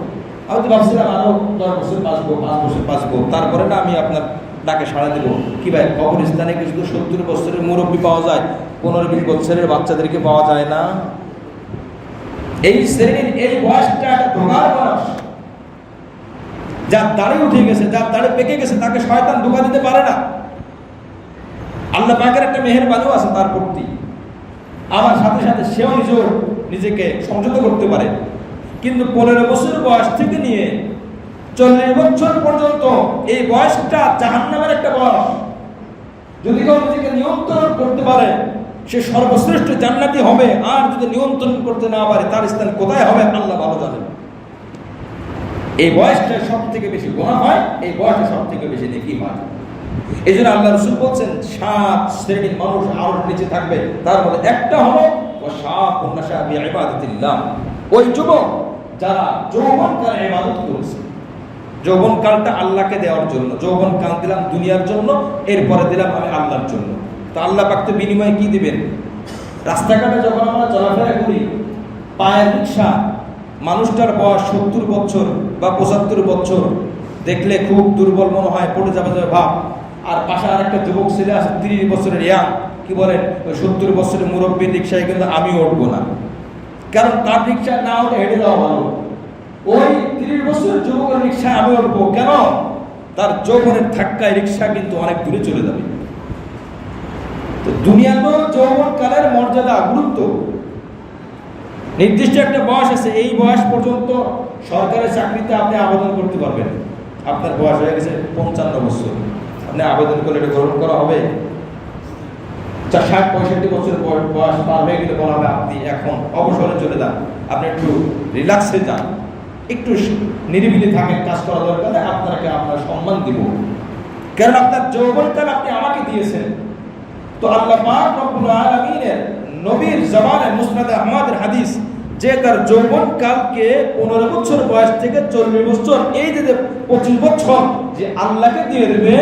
আমি তো ভাবছিলাম আরো 10 বছর বাঁচবো, 5 বছর বাঁচবো, তারপরে না আমি আপনার ডাকে সাড়া দেবো। কি ভাই, কবরস্থানে কিছু 70 বছরের মুরব্বী পাওয়া যায়, 15-20 বছরের বাচ্চাদেরকে পাওয়া যায় না। এই শ্রেণীর এই বয়সটা একটা ধোঁকার বয়স। যার দাড়ি উঠে গেছে, যার দাড়ি পেকে গেছে, তাকে শয়তান ধোঁকা দিতে পারে না। আল্লাহ পাকের একটা মেহেরবানিও আছে তার প্রতি। আমার সাথে সাথে সেও নিজেকে সংযত করতে পারে। কিন্তু 15 বছর বয়স থেকে নিয়ে 40 বছর পর্যন্ত এই বয়সটা জাহান্নামের একটা বয়স। যদি কেউ নিজেকে নিয়ন্ত্রণ করতে পারে সে সর্বশ্রেষ্ঠ জান্নাতি হবে, আর যদি নিয়ন্ত্রণ করতে না পারে তার স্থান কোথায় হবে আল্লাহ ভালো জানেন। এই বয়সটা সব থেকে বেশি গুনাহ হয়, এই বয়সটা সব থেকে বেশি নেকি হয়। এই জন্য আল্লাহ রাসূল বলছেন 7 শ্রেণীর মানুষ আরো নিচে থাকবে, তার মধ্যে একটা হলো ওয়াশাবুন নাশা বিইবাদাতিল্লাহ, ওই যুবক যারা যৌবনকালে ইবাদত করেছে। যৌবনকালটা আল্লাহকে দেওয়ার জন্য, যৌবনকাল দিলাম দুনিয়ার জন্য, এরপরে দিলাম আমি আল্লাহর জন্য। তো আল্লাহ পাক তো বিনিময়ে কি দিবেন? রাস্তাঘাটে যখন আমরা চলাফেরা করি, পায়ের রিকশা, মানুষটার বয়স 70 বছর বা 75 বছর, দেখলে খুব দুর্বল মনে হয়, পড়ে যাবে ভাব। আর পাশে আরেকটা যুবক ছেলে আছে 30 বছরের ইয়াং, কি বলেন, ওই 70 বছরের মুরব্বীর রিকশায় কিন্তু আমি উঠবো না, কারণ তার রিকশা না উঠে হেঁটে যাওয়া ভালো। ওই 30 বছরের যুবকের রিকশায় আমি উঠবো কেন? তার যৌবনের ধাক্কায় রিকশা কিন্তু অনেক দূরে চলে যাবে। তো দুনিয়াতেও যৌবনকালের মর্যাদা, গুরুত্ব, নির্দিষ্ট একটা বয়স আছে। এই বয়স পর্যন্ত সরকারি চাকরিতে আপনি আবেদন করতে পারবেন। আপনার বয়স হয়ে গেছে 55 বছর, আপনি আবেদন করলে এটা গ্রহণ করা হবে? 60-65 বছর বয়স পার হয়ে গেলে বলা হবে আপনি এখন অবসরে চলে যান, আপনি একটু রিল্যাক্সে যান, একটু নিরিবিলি থাকেন, কাজ করা দরকার নেই, আপনাকে আপনার সম্মান দিব, কারণ আপনার যৌবনকাল আপনি আমাকে দিয়েছেন। তো আল্লাহ পাক রব্বুল আলামিনের নবীর জবানে মুসনাদে আহমদের হাদিস, যে তার যৌবনকালকে 15 বছর বয়স থেকে 40 বছর, এই যে 25 বছর যে আল্লাহকে দিয়ে দেবে,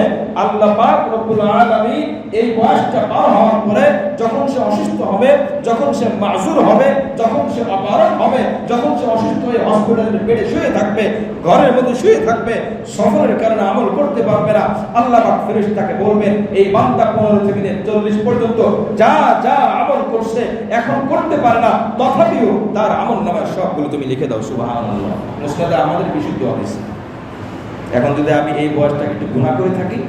আল্লাহ পাক রব্বুল আলামিন এই বয়সটা পার হওয়ার পরে যখন সে অসুস্থ হবে, যখন সে মাযুর হবে, যখন সে অপারগ হবে, যখন সে অসুস্থ হয়ে হসপিটালের বেডে শুয়ে থাকবে, ঘরের মধ্যে শুয়ে থাকবে, সফরের কারণে আমল করতে পারবে না, আল্লাহ পাক ফেরেশতাকে বলবেন এই বান্দা 15 থেকে 40 পর্যন্ত যা যা আমল করছে এখন করতে পারে না, তথাপিও তার আমলনামার সবগুলো তুমি লিখে দাও। সুবহানাল্লাহ, মুসনাদে আমাদের বিশুদ্ধ হাদিস। এখন যদি আমি এই বয়সটাকে একটু গুনাহ করে থাকি,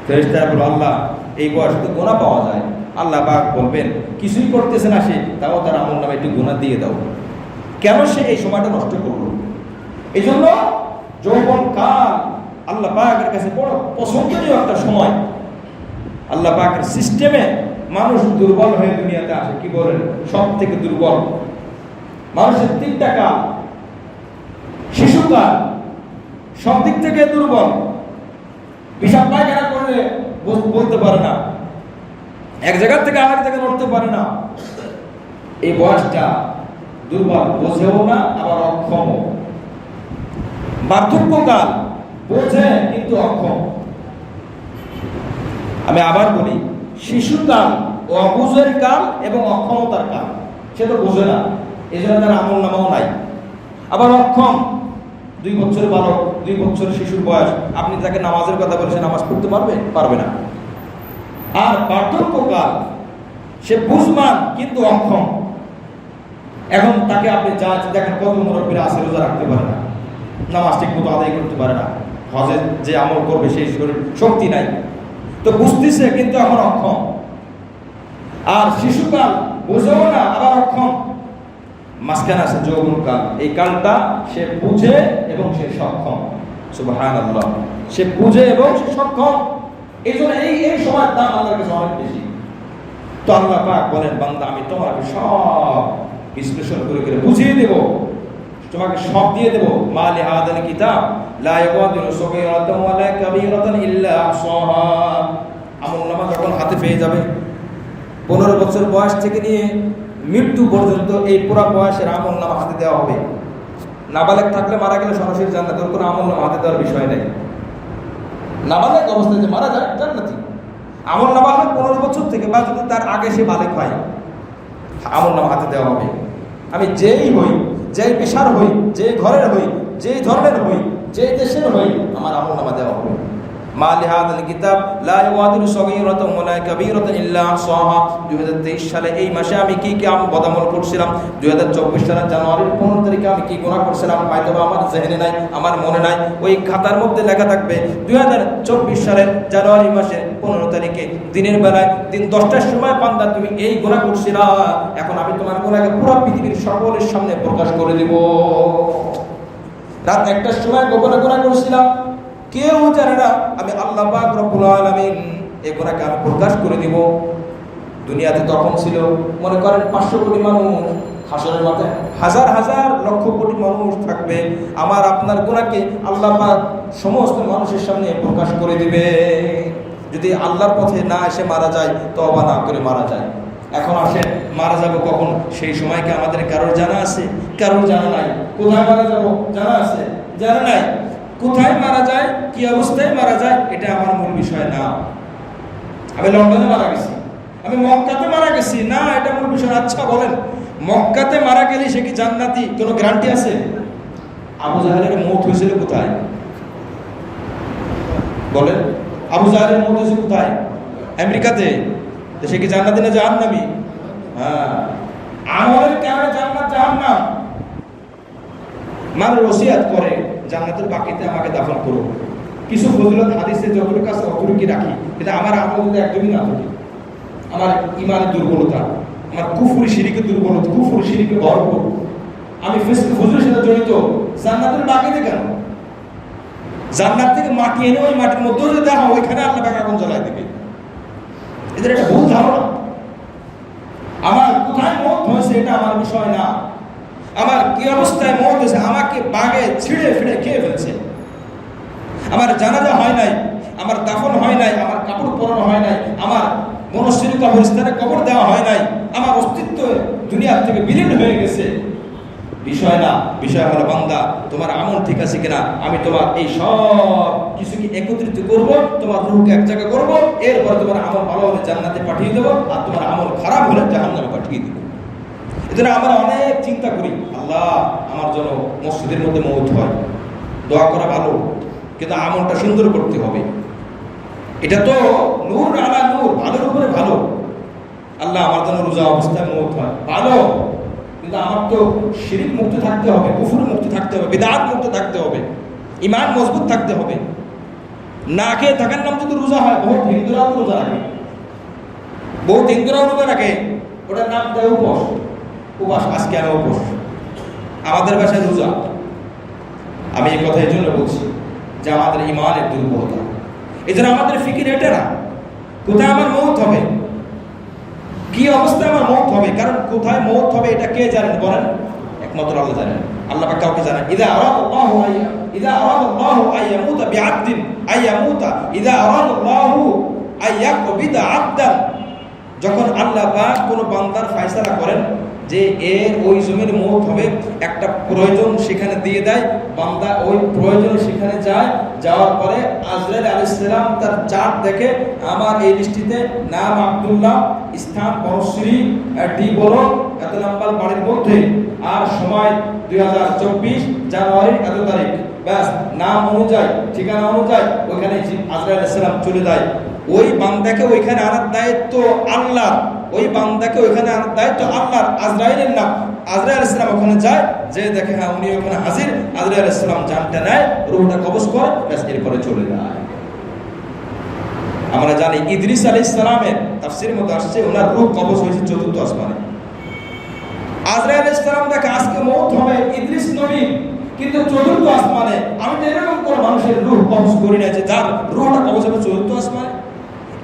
ফেরেশতারা বলল আল্লাহ এই বয়সে তো গুনাহ পাওয়া যায়, আল্লাহ পাক বলবেন কিছুই করতেছে না সে, তাও তার আমলনামায় একটু গুনাহ দিয়ে দাও। কেন সে এই সময়টা নষ্ট করলো? এই জন্য যৌবনকাল আল্লাহ পাকের কাছে বড় পছন্দনীয় একটা সময়। আল্লাহ পাকের সিস্টেমে মানুষ দুর্বল হয়ে দুনিয়াতে আসে। কি বলেন? সব থেকে দুর্বল মানুষের 3টা কাল। শিশুকাল সব দিক থেকে দুর্বল, পেশাব পায়খানা করলে বলতে পারে না, এক জায়গা থেকে আরেক জায়গায় নড়তে পারে না, এই বয়সটা দুর্বল, বোঝেও না আবার অক্ষম। বার্ধক্যকাল বোঝে কিন্তু অক্ষম। আমি আবার বলি, শিশুকাল অবুঝের কাল এবং অক্ষমতার কাল। সে তো বোঝে না, এই জন্য তার আমল নামাও নাই। আবার অক্ষম, 2 বছর বালক, 2 বছর শিশুর বয়স, আপনি তাকে নামাজের কথা বলেছেন, নামাজ পড়তে পারবে না। আর বার্ধক্যকাল, সে বুঝমান কিন্তু অক্ষম। এখন তাকে আপনি যা দেখেন, কত মুরব্বীরা আছে রোজা রাখতে পারে না, নামাজ ঠিক মতো আদায় করতে পারে না, হজে যে আমল করবে সেই শক্তি নাই, তো বুঝতেছে কিন্তু এখন অক্ষম। আর শিশুকাল বুঝেও না আবার অক্ষম। মাঝখানে আছে যৌবনকাল, এই কালটা সে বুঝে এবং সে সক্ষম। সুবহানাল্লাহ, সে বুঝে এবং সে সক্ষম। এই জন্য এই সময়ের দাম আল্লাহর কাছে অনেক বেশি। তো আল্লাহ পাক বলেন বান্দা আমি তোমাকে সব বিশ্লেষণ করে করে বুঝিয়ে দেব, তোমাকে সব দিয়ে দেব। মা লিহাদাল কিতাব লা ইয়াগাদিরু সগীরাতান ওয়ালা কাবীরাতান ইল্লা আহসাহা। আমলনামা যখন হাতে পেয়ে যাবে, 15 বছর বয়স থেকে নিয়ে মৃত্যু পর্যন্ত এই পুরো বয়সের আমলনামা হাতে দেওয়া হবে। নাবালেগ থাকলে মারা গেলে সরাসরি জান্নাত, ওর কোনো আমলনামা হাতে দেওয়ার বিষয় নেই। নাবালেগ অবস্থায় যে মারা যায় জান্নাতি। আমলনামা হবে 15 বছর থেকে, বা যদি তার আগে সে বালেগ হয়, আমলনামা হাতে দেওয়া হবে। আমি যেই হই, যেই পেশার হই, যে ঘরের হই, যেই ধরনের হই, যে দেশের হই, আমার আমলনামা দেওয়া হবে। মা লিহাদাল কিতাব লা ইউগাদিরু সগীরাতান ওয়ালা কাবীরাতান ইল্লা আহসাহা। 2023 সালে এই মাসে আমি কি আমি বদামল করছিলাম, 2024 সালের জানুয়ারির 15 তারিখে আমি কি গুনাহ করছিলাম হয়তো আমার জেহেনে নাই, আমার মনে নাই। ওই খাতার মধ্যে লেখা থাকবে 2024 সালের জানুয়ারি মাসের 15 তারিখে দিনের বেলায় দিন 10টার সময় বান্দা তুমি এই গুনাহ করছিলা, এখন আমি তোমার গুনাহকে পুরো পৃথিবীর সকলের সামনে প্রকাশ করে দেব। রাত 1টার সময় গোপনে গুনাহ করছিলাম, কেউ জানে না, আমি আল্লাহ পাক রব্বুল আলামিন এই গুনাহকে আমি প্রকাশ করে দিব। দুনিয়াতে তখন ছিল মনে করেন 500 কোটি মানুষ, হাসরের মাথায় হাজার হাজার লক্ষ কোটি মানুষ থাকবে। আমার আপনার গুনাহকে আল্লাহ পাক সমস্ত মানুষের সামনে প্রকাশ করে দিবে। যদি আল্লাহর পথে না এসে মারা যায়, তওবা না করে মারা যায়। এখন আসেন, মারা যাব কখন সেই সময় কি আমাদের কারোর জানা আছে? কারোর জানা নাই। কোথায় মারা যাব জানা আছে? জানা নাই। কোথায় মারা যায়, কি অবস্থায় মারা যায়, এটা আমার মূল বিষয় না। আমি লন্ডনে মারা গেছি, আমি মক্কাতে মারা গেছি না, এটা মূল বিষয়। আচ্ছা বলেন, মক্কাতে মারা গেলে সে কি জান্নাতি? কোনো গ্যারান্টি আছে? আবু জাহেলের মওত হয়েছিল কোথায় বলেন? আবু জাহেলের মওত হয়েছিল কোথায়? আমেরিকাতে। সে কি জান্নাতি না জাহান্নামী? হ্যাঁ, আমলের কারণে জান্নাত জাহান্নাম। মানুষ ওসিয়াত করে জান্নাতের বাকিতে আমাকে দাফন করো। কিছু ফজিলত হাদিসে যতটুকু আছে অতটুকুই রাখি, কিন্তু আমার আমল যদি একদমই না থাকে, আমার ইমানের দুর্বলতা, আমার কুফরি শিরকের দুর্বলতা, কুফরি শিরকে ভরপুর, আমি ফজরের সাথে জড়িত, জান্নাতের বাকিতে কেন? জান্নাত থেকে মাটি এনে ওই মাটির মধ্যেও যদি দেখা ওইখানে আল্লাহ পাক আগুন জ্বালায় দেবে। এদের একটা ভুল ধারণা। আমার কোথায় মওত হয়েছে এটা আমার বিষয় না, আমার কি অবস্থায় মওত হয়েছে, আমাকে বাগে ছিঁড়ে ফিড়ে খেয়ে ফেলছে, আমার জানাজা হয় নাই, আমার দাফন হয় নাই, আমার কাপড় পরানো হয় নাই, আমার মনস্বরী কবরস্থানে কবর দেওয়া হয় নাই, আমার অস্তিত্ব দুনিয়া থেকে বিলীন হয়ে গেছে। বিষয় না, বিষয় হলো বান্দা তোমার আমল ঠিক আছে কিনা। আমি তোমার এই সব কিছুকে একত্রিত করব, তোমার রূহকে এক জায়গায় করবো, এরপর তোমার আমল ভালো হলে জান্নাতে পাঠিয়ে দেবো, আর তোমার আমল খারাপ হলে জাহান্নামে পাঠিয়ে দেবো। এজন্য আমরা অনেক চিন্তা করি, আল্লাহ আমার জন্য মসজিদের মধ্যে মওত হয়, দোয়া করা ভালো, কিন্তু আমলটা সুন্দর করতে হবে। এটা তো নূর আলা নূর, ভালোর উপরে ভালো। আল্লাহ আমার জন্য রোজা অবস্থায় মওত হয়, ভালো, কিন্তু আমার তো শিরক মুক্ত থাকতে হবে, কুফর মুক্ত থাকতে হবে, বিদআত মুক্ত থাকতে হবে, ঈমান মজবুত থাকতে হবে। না খেয়ে থাকার নাম যদি রোজা হয়, বহুত হিন্দুরাও রোজা রাখে, বহুত হিন্দুরাও রোজা রাখে, ওটার নাম দেয় উপোস। উপবাস, আজকে আমি উপোস, আমাদের বাসায় রোজা। আমি এই কথা এই জন্য বলছি যে আমাদের ঈমানের দুর্বলতা। এই জন্য আমাদের ফিকির এটা না কোথায় আমার মওত হবে, কি অবস্থায় আমার মওত হবে। কারণ কোথায় মওত হবে এটা কে জানেন বলেন? একমাত্র আল্লাহ জানেন। আল্লাহ পাক কাউকে জানেন। ইযা আরাদাল্লাহু আইয়ামুতা বিআবদিন আইয়ামুতা ইযা আরাদাল্লাহু আইয়াকবিদা আবদান, যখন আল্লাহ পাক কোনো বান্দার ফয়সালা করেন যে এর ওই জমির মওত হবে, একটা প্রয়োজন সেখানে দিয়ে দেয়, বান্দা ওই প্রয়োজন সেখানে যায়, যাওয়ার পরে আজরাইল আলাইহিস সালাম তার চার্ট দেখে, আমার এই লিস্টিতে নাম আব্দুল্লাহ, স্থান বনশ্রী, ডি বলো এত নাম্বার বাড়ির মধ্যে, আর সময় 2024 জানুয়ারি এত তারিখ, ব্যাস নাম অনুযায়ী ঠিকানা অনুযায়ী ওইখানে আজরাইল আলাইহিস সালাম চলে যায়। ওই বান্দাকে ওইখানে আনার দায়িত্ব আল্লাহর, ওই বান্দাকে ওইখানে আনার দায়িত্ব আল্লাহর। আজরাইলের নাম, আজরাইল আলাইহিস সালাম ওখানে যায়, যে দেখে হ্যাঁ উনি ওখানে হাজির, আজরাইল আলাইহিস সালাম জানটা নেয়, রূহটা কবজ করে, ব্যাস এরপরে চলে যায়। আমরা জানি ইদ্রিস আলাইহিস সালামের তাফসীরের মধ্যে আসছে ওনার রূহ কবজ হয়েছে ৪র্থ আসমানে। আজরাইল আলাইহিস সালাম দেখে আজকে মওত হবে ইদ্রিস নবী, কিন্তু ৪র্থ আসমানে। আমি তো এরকম কোন মানুষের রূহ কবজ করি না যে যার রূহটা কবজ হবে ৪র্থ আসমানে।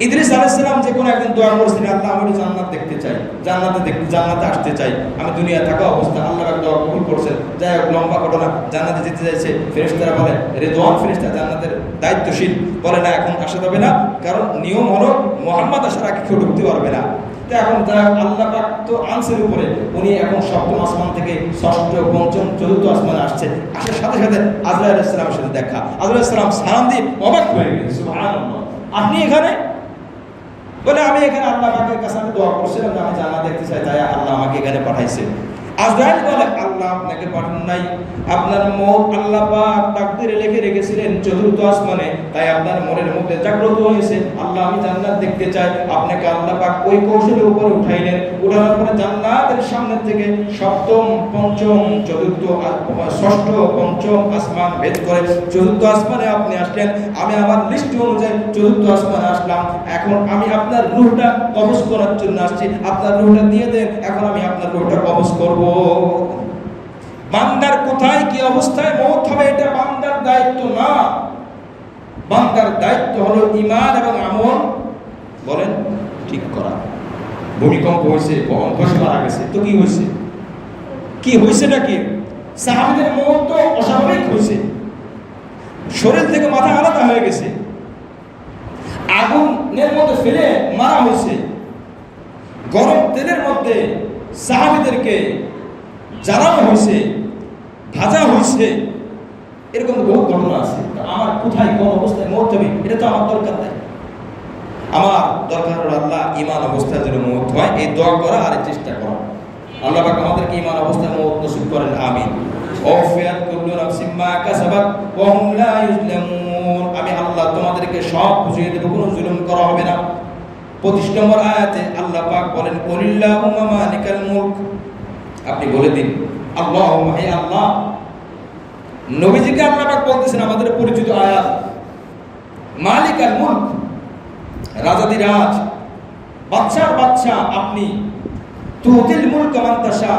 ইদ্রিস আলাইহিস সালাম যে কোনো একদিন দোয়া করেছিলেন, আল্লাহ আমি জান্নাত দেখতে চাই, জান্নাতে আসতে চাই, আমি দুনিয়া থাকা অবস্থা। আল্লাহ পাক দোয়া কবুল করেছেন। যাই হোক, লম্বা ঘটনা, জান্নাতে যেতে চাইছে, ফেরেশতারা বলে রিদওয়ান ফেরেশতা জান্নাতের দায়িত্বশীল, বলে না এখন আসা যাবে না, কারণ নিয়ম হলো মুহাম্মদ আসার আগে কেউ ঢুকতে পারবে না। তো এখন যারা আল্লাহ পাক তো আনসের উপরে, উনি এখন সপ্তম আসমান থেকে ষষ্ঠ, পঞ্চম, ৪র্থ আসমানে আসছে। আসার সাথে সাথে আজরাইল আলাইহিস সালামের সাথে দেখা। আজরাইল আলাইহিস সালাম সালাম দিয়ে অবাক হয়ে গেলেন, সুবহানাল্লাহ, আপনি এখানে? বলে আমি এখানে আল্লাহ পাকের কাছে আমি দোয়া করছিলাম যে আমি জান্নাত দেখতে চাই, তাই আল্লাহ আমাকে এখানে পাঠাইছে। আজরাইল বলে, আল্লাহ আপনাকে পাঠান নাই, আপনার মত আল্লাহ পাক তাকদীরে লিখে রেখেছিলেন চতুর্থ আসমানে, তাই আপনার মনের মধ্যে জাগ্রত হয়েছে আল্লাহ আমি জান্নাত দেখতে চাই। আপনাকে আল্লাহ পাক ওই কৌশলের উপরে উঠাইলেন। উঠানোর পরে জান্নাতের সামনে থেকে সপ্তম, পঞ্চম, চতুর্থ, ষষ্ঠ, পঞ্চম আসমান ভেদ করে চতুর্থ আসমানে আপনি আসলেন। আমি আমার লিস্ট অনুযায়ী চতুর্থ আসমানে আসলাম। এখন আমি আপনার রূহটা কবজ করার জন্য আসছি, আপনার রূহটা দিয়ে দেন, এখন আমি আপনার রূহটা কবজ করব। বান্দার কোথায় কি অবস্থায় মওত হবে এটা বান্দার দায়িত্ব না। বান্দার দায়িত্ব হলো ঈমান এবং আমল বলেন ঠিক করা। ভূমিকম্প হয়েছে, ধস মারা গেছে, তো কি হয়েছে? কি হয়েছে নাকি? সাহাবীদের মওত তো অস্বাভাবিক হয়েছে, শরীর থেকে মাথা আলাদা হয়ে গেছে, আগুনের মধ্যে ফেলে মারা হয়েছে, গরম তেলের মধ্যে সাহাবীদেরকে জ্বালানো হয়েছে, ভাজা হয়েছে, এরকম বহু ঘটনা আছে। আমার কোথায় কোন অবস্থায় মওত হবে এটা তো আমার দরকার নাই। আমার দরকার হলো আল্লাহ ঈমান অবস্থায় যেন মওত হয়, এই দোয়া করা আর চেষ্টা করা। আল্লাহ পাক আমাদেরকে ঈমান অবস্থায় মওত নসিব করেন, আমিন। ওয়াফিয়াত কুল্লু নাফসিন মা কাসাবাত ওয়া হুম লা ইউজলামুন। আমি আল্লাহ তোমাদেরকে সব বুঝিয়ে দেব, কোনো জুলুম করা হবে না। 25 নম্বর আয়াতে আল্লাহ পাক বলেন, কুলিল্লাহুম্মা মালিকাল মুলক, আপনি বলে দিন আল্লাহুম্মা, হে আল্লাহ। নবীজিকে আল্লাহ পাক বলতেছেন, আমাদের পরিচিত আয়াত, মালিকাল মুলক, রাজাদিরাজ, বাদশার বাদশা আপনি। তুতিল মুলক মান তাশা,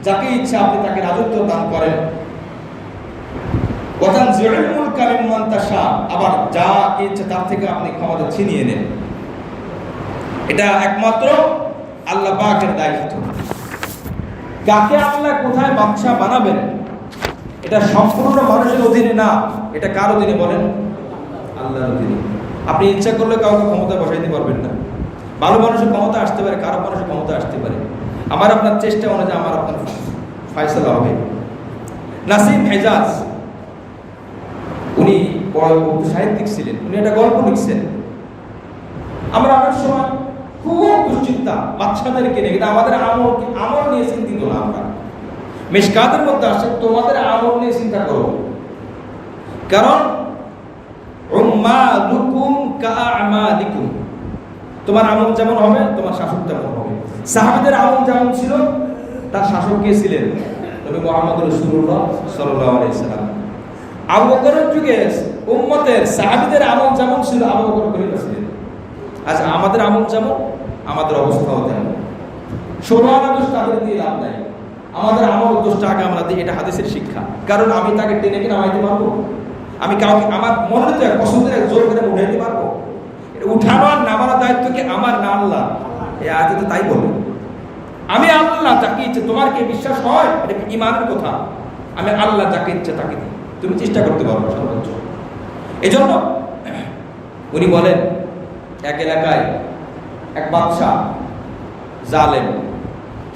যাকে ইচ্ছা আপনি তাকে রাজত্ব দান করেন। ওয়া তানজিউল মুলক মিম্মান তাশা, আবার যাকে ইচ্ছা তার থেকে আপনি ক্ষমতা ছিনিয়ে নেন। এটা একমাত্র আল্লাহ পাকের দায়িত্ব। কাকে আল্লাহ কোথায় বাদশা বানাবেন এটা সম্পূর্ণ মানুষের অধীনে না, এটা কার অধীনে বলেন? আল্লাহর অধীনে। আপনি ইচ্ছা করলে কাউকে ক্ষমতা বসাইতে পারবেন না। ভালো মানুষের ক্ষমতা আসতে পারে, খারাপ মানুষের ক্ষমতা আসতে পারে। আমার আপনার চেষ্টা অনুযায়ী আমার আপনার ফয়সালা হবে। নাসিম হেজাজ উনি বড় সাহিত্যিক ছিলেন, উনি একটা গল্প লিখছেন। আমরা অনেক সময় খুব দুশ্চিন্তা বাচ্চাদেরকে নিয়ে, কিন্তু আমাদের আমল নিয়ে চিন্তিত না। আমরা মিশকাতের মধ্যে আসে, তোমাদের আমল নিয়ে চিন্তা করো, কারণ উম্মালুকুম কাআমালিকুম, তোমার আমল যেমন হবে তোমার শাসক তেমন হবে। সাহাবীদের আমল যেমন ছিল তার শাসক কে ছিলেন? নবী মুহাম্মদ রাসূলুল্লাহ সাল্লাল্লাহু আলাইহি সাল্লাম। আবু বকরের যুগে উম্মতের সাহাবীদের আমল যেমন ছিল আবু বকর খলিফা ছিলেন। আচ্ছা, আমাদের আমল যেমন আমাদের অবস্থাও তেমন। সমান দোষ তাদের দিয়ে লাভ নাই, আমাদের আমল দোষটা আগে আমরা দিই, এটা হাদিসের শিক্ষা। কারণ আমি তাকে টেনে কিনে নামাইতে পারবো? আমি কাউকে আমার মনের তো পছন্দের জোর করে উঠাইতে পারবো? উঠানো আর নামানোর দায়িত্ব কি আমার না আল্লাহ? এই আয়াতে তো তাই বলে, আমি আল্লাহ যাকে ইচ্ছে, তোমার কি বিশ্বাস হয়? এটা ঈমানের কথা। আমি আল্লাহ যাকে ইচ্ছে তাকে দিই, তুমি চেষ্টা করতে পারো সর্বোচ্চ। এই জন্য উনি বলেন, এক এলাকায় এক বাদশাহ জালেম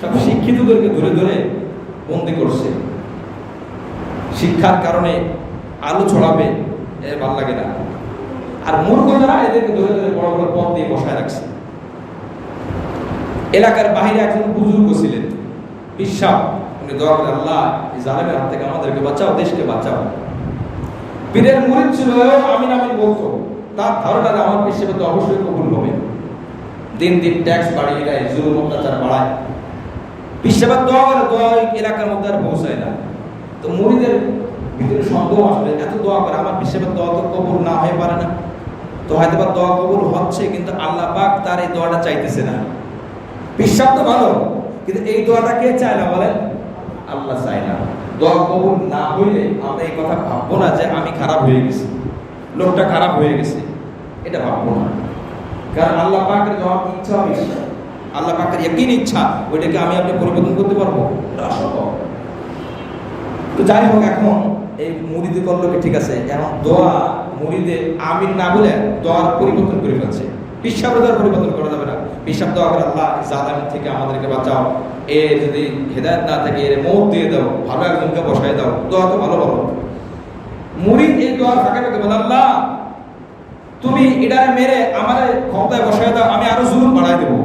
সব শিক্ষিতদেরকে ধরে ধরে বন্দি করছে। শিক্ষার কারণে আলো ছড়াবে, এর ভালো লাগে না। আর মূর্খ যারা, এদেরকে ধরে ধরে বড় বড় পথ দিয়ে বসায় রাখছে। এলাকার বাহিরে একজন বুজুর্গ ছিলেন, বিশ্বাস, উনি দোয়া করে, আল্লাহ এই জালেমের হাত থেকে আমাদেরকে বাঁচাও, দেশকে বাঁচাও। পীরের মুরিদ ছিল, আমিন আমিন বলতো। তার ধারণা আমার হিসেবে তো অবশ্যই কবুল হবে। দিন দিন ট্যাক্স বাড়িয়ে দেয়, জুলুম অত্যাচার বাড়ায়। বিশ্বাস দোয়া করে, দোয়া এলাকার মধ্যে আর পৌঁছায় না। তো মুরিদের ভিতরে সন্দেহ আসবে, এত দোয়া করে আমার বিশ্বাসের দোয়া তো কবুল না হয়ে পারে না। তো হয়তো বা দোয়া কবুল হচ্ছে, কিন্তু আল্লাহ পাক তার এই দোয়াটা চাইতেছে না। বিশ্বাস তো ভালো, কিন্তু এই দোয়াটা কে চায় না বলেন? আল্লাহ চায় না। দোয়া কবুল না হইলে আমরা এই কথা ভাববো না যে আমি খারাপ হয়ে গেছি, লোকটা খারাপ হয়ে গেছে, এটা ভাববো না। কারণ আল্লাহ পাকের জবাব ইচ্ছা হবে, আল্লাহ পাকের ইয়াকিন ইচ্ছা, ওইটাকে আমি আপনি পরিবর্তন করতে পারবো? এটা অসম্ভব। তো যাই হোক, এখন এই মুরিদে করলো কি ঠিক আছে, এখন দোয়া মুরিদে আমিন না বলে দোয়ার পরিবর্তন করে ফেলছে। পিসাবের দোয়ার পরিবর্তন করা যাবে না। পিসাব দোয়া করে, আল্লাহ জালেম থেকে আমাদেরকে বাঁচাও, এ যদি হেদায়েত না থাকে এর মওত দিয়ে দাও, ভালো একজনকে বসাই দাও। দোয়া তো ভালো ভালো। মুরিদ এই দোয়ার ফাঁকে ফাঁকে বলে, আল্লাহ তুমি এটারে মেরে আমার ক্ষমতায় বসাই দাও, আমি আরো জুলুম বাড়াই দেবো।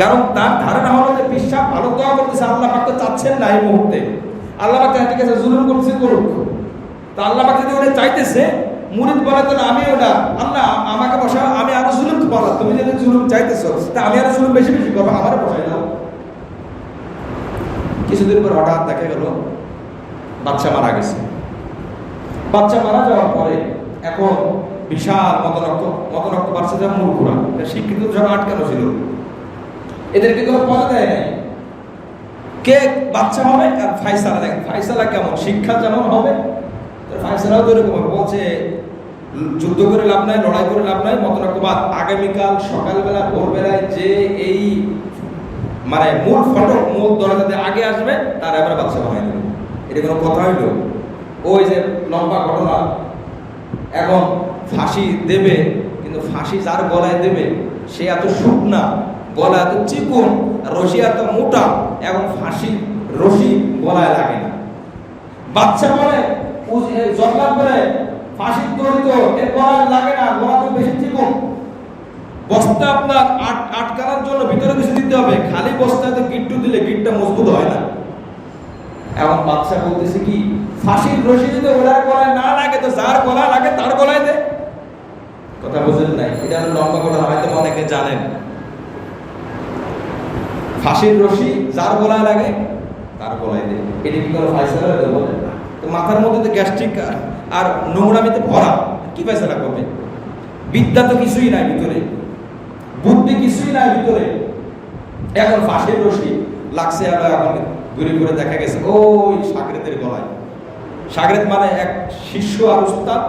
কারণ তার ধারণা হলো যে বিশ্বাস ভালো দোয়া করতেছে, আল্লাহ পাক তো চাচ্ছেন না এই মুহূর্তে, আল্লাহ পাক ঠিক আছে জুলুম করতেছে করুক। তো আল্লাহ পাক যদি ওটা চাইতেছে, মুরিদ বলে তো আমি ওটা আল্লাহ আমাকে বসা, আমি আরো জুলুম করবো, তুমি যদি জুলুম চাইতেছো তা আমি আরো জুলুম বেশি বেশি করবো, আমারও বসাই দাও। কিছুদিন পর হঠাৎ দেখা গেল বাচ্চা মারা গেছে। বাচ্চা মারা যাওয়ার পরে এখন বিশাল মতনক্য বাচ্চাদের মূর্খরা, শিক্ষিত সব আটকানো ছিল, এদেরকে কোনো পদা দেয় নাই। কে বাচ্চা হবে আর ফাইসালা দেখেন, ফাইসালা কেমন, শিক্ষা যেমন হবে ফাইসালাও তো এরকম হবে। বলছে যুদ্ধ করে লাভ নাই, লড়াই করে লাভ নাই, মতনক্যবাদ আগামীকাল সকালবেলা ভোরবেলায় যে এই মানে মূল ফটক মূল দরজাতে আগে আসবে তার এবার বাচ্চা বানাই দেবে। এটা কোনো কথা হইল? ওই যে লম্বা ঘটনা, এখন ফাঁসি দেবে, কিন্তু ফাঁসি যার গলায় দেবে সে এত শুকনা, গলা এত চিকুন, রশি এত মোটা, এবং ফাঁসি রশি গলায় লাগে না। বাচ্চা বলে জল্লাদ বলে ফাঁসির দড়ি তো এর গলায় লাগে না, গলা তো বেশি চিকুন। বস্তা আপনার আটকানোর জন্য ভিতরে কিছু দিতে হবে, খালি বস্তায় তো গিট্টু দিলে গিটটা মজবুত হয় না। এখন বাচ্চা বলতেছে কি, ফাঁসির রশি যদি ওনার গলায় না লাগে তো যার গলায় লাগে তার গলায় দে। কথা বুঝেন নাই? এটা লম্বা কথা হয়তো অনেকে জানেন। ফাঁসির রশি যার গলায় লাগে তার গলায় দে, এটা কি করে ফাইসালা বলেন? তো মাথার মধ্যে তো গ্যাস্ট্রিক আর নোংরামিতে ভরা, কি ফাইসালা করবে? বিদ্যা তো কিছুই নাই ভিতরে, বুদ্ধি কিছুই নাই ভিতরে। এখন ফাঁসির রশি লাগছে, আবার এখন ঘুরে ঘুরে দেখা গেছে ওই সাগরেদের গলায়। সাগরেদ মানে এক শিষ্য আর উস্তাদ।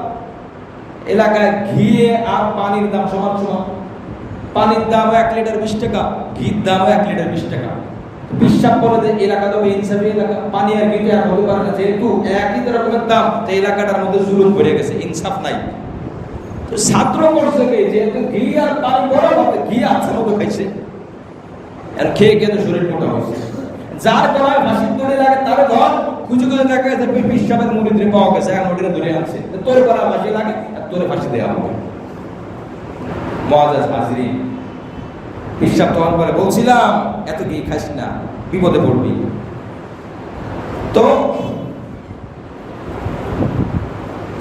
এলাকায় ঘিয়ে আর পানির দাম সমান সমান, পানির দাম 1 লিটার 20 টাকা, ঘির দাম 1 লিটার 20 টাকা। বিশ্বাস বলে যে এলাকা তো ইনসাফি এলাকা, পানি আর ঘি আর হতে পারে না, যেহেতু একই রকমের দাম, তো এলাকাটার মধ্যে জুলুম করে গেছে, ইনসাফ নাই। তো ছাত্র করছে কি, যেহেতু ঘি আর পানি বড় মতো, ঘি আচ্ছা মতো খাইছে আর খেয়ে খেয়ে তো শরীর মোটা হয়েছে। যার গলায় ফাঁসির দড়ি লাগে তার ঘর খুঁজে খুঁজে দেখা গেছে বিশ্বাসের মুরিদরে পাওয়া গেছে, এখন ওটিরা ধরে আনছে, তোর গলায় ফাঁসি লাগে আর তোরে ফাঁসি দেওয়া হবে। মুআজ্জাজ হাজিরিন, বিশ্বাস তখন বলে বলছিলাম এত ঘি খাইস না, বিপদে পড়বি। তো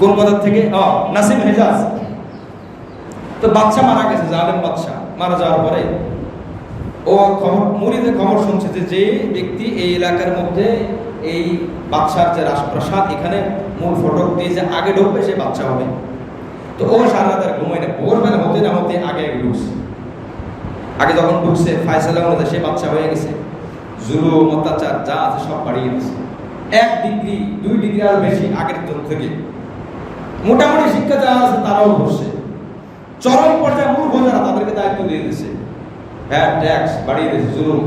কলকাতা থেকে নাসিম হেজাজ, তো বাচ্চা মারা গেছে, জালেম বাচ্চা মারা যাওয়ার পরে ও মুরিদে খবর শুনছে যে ব্যক্তি এই এলাকার মধ্যে এই বাচ্চার যে রাজপ্রাসাদ, এখানে মূল ফটক দিয়ে যে আগে ঢুকবে সে বাচ্চা হবে। তো ও সারা রাত আর ঘুমায় না, ভোরবেলা হতে না হতে আগে ঢুকছে। আগে যখন ঢুকছে ফায়সালা অনুযায়ী সে বাচ্চা হয়ে গেছে। জুলুম অত্যাচার যা আছে সব বাড়িয়ে দিচ্ছে 1 ডিগ্রি 2 ডিগ্রি আর বেশি আগের থেকে। মোটামুটি শিক্ষা যারা আছে তারাও ধরছে, চরম পর্যায়ে মূর্খ যারা তাদেরকে দায়িত্ব দিয়ে দিচ্ছে, হ্যাঁ ট্যাক্স বাড়িয়ে দিয়েছে, জুলুম।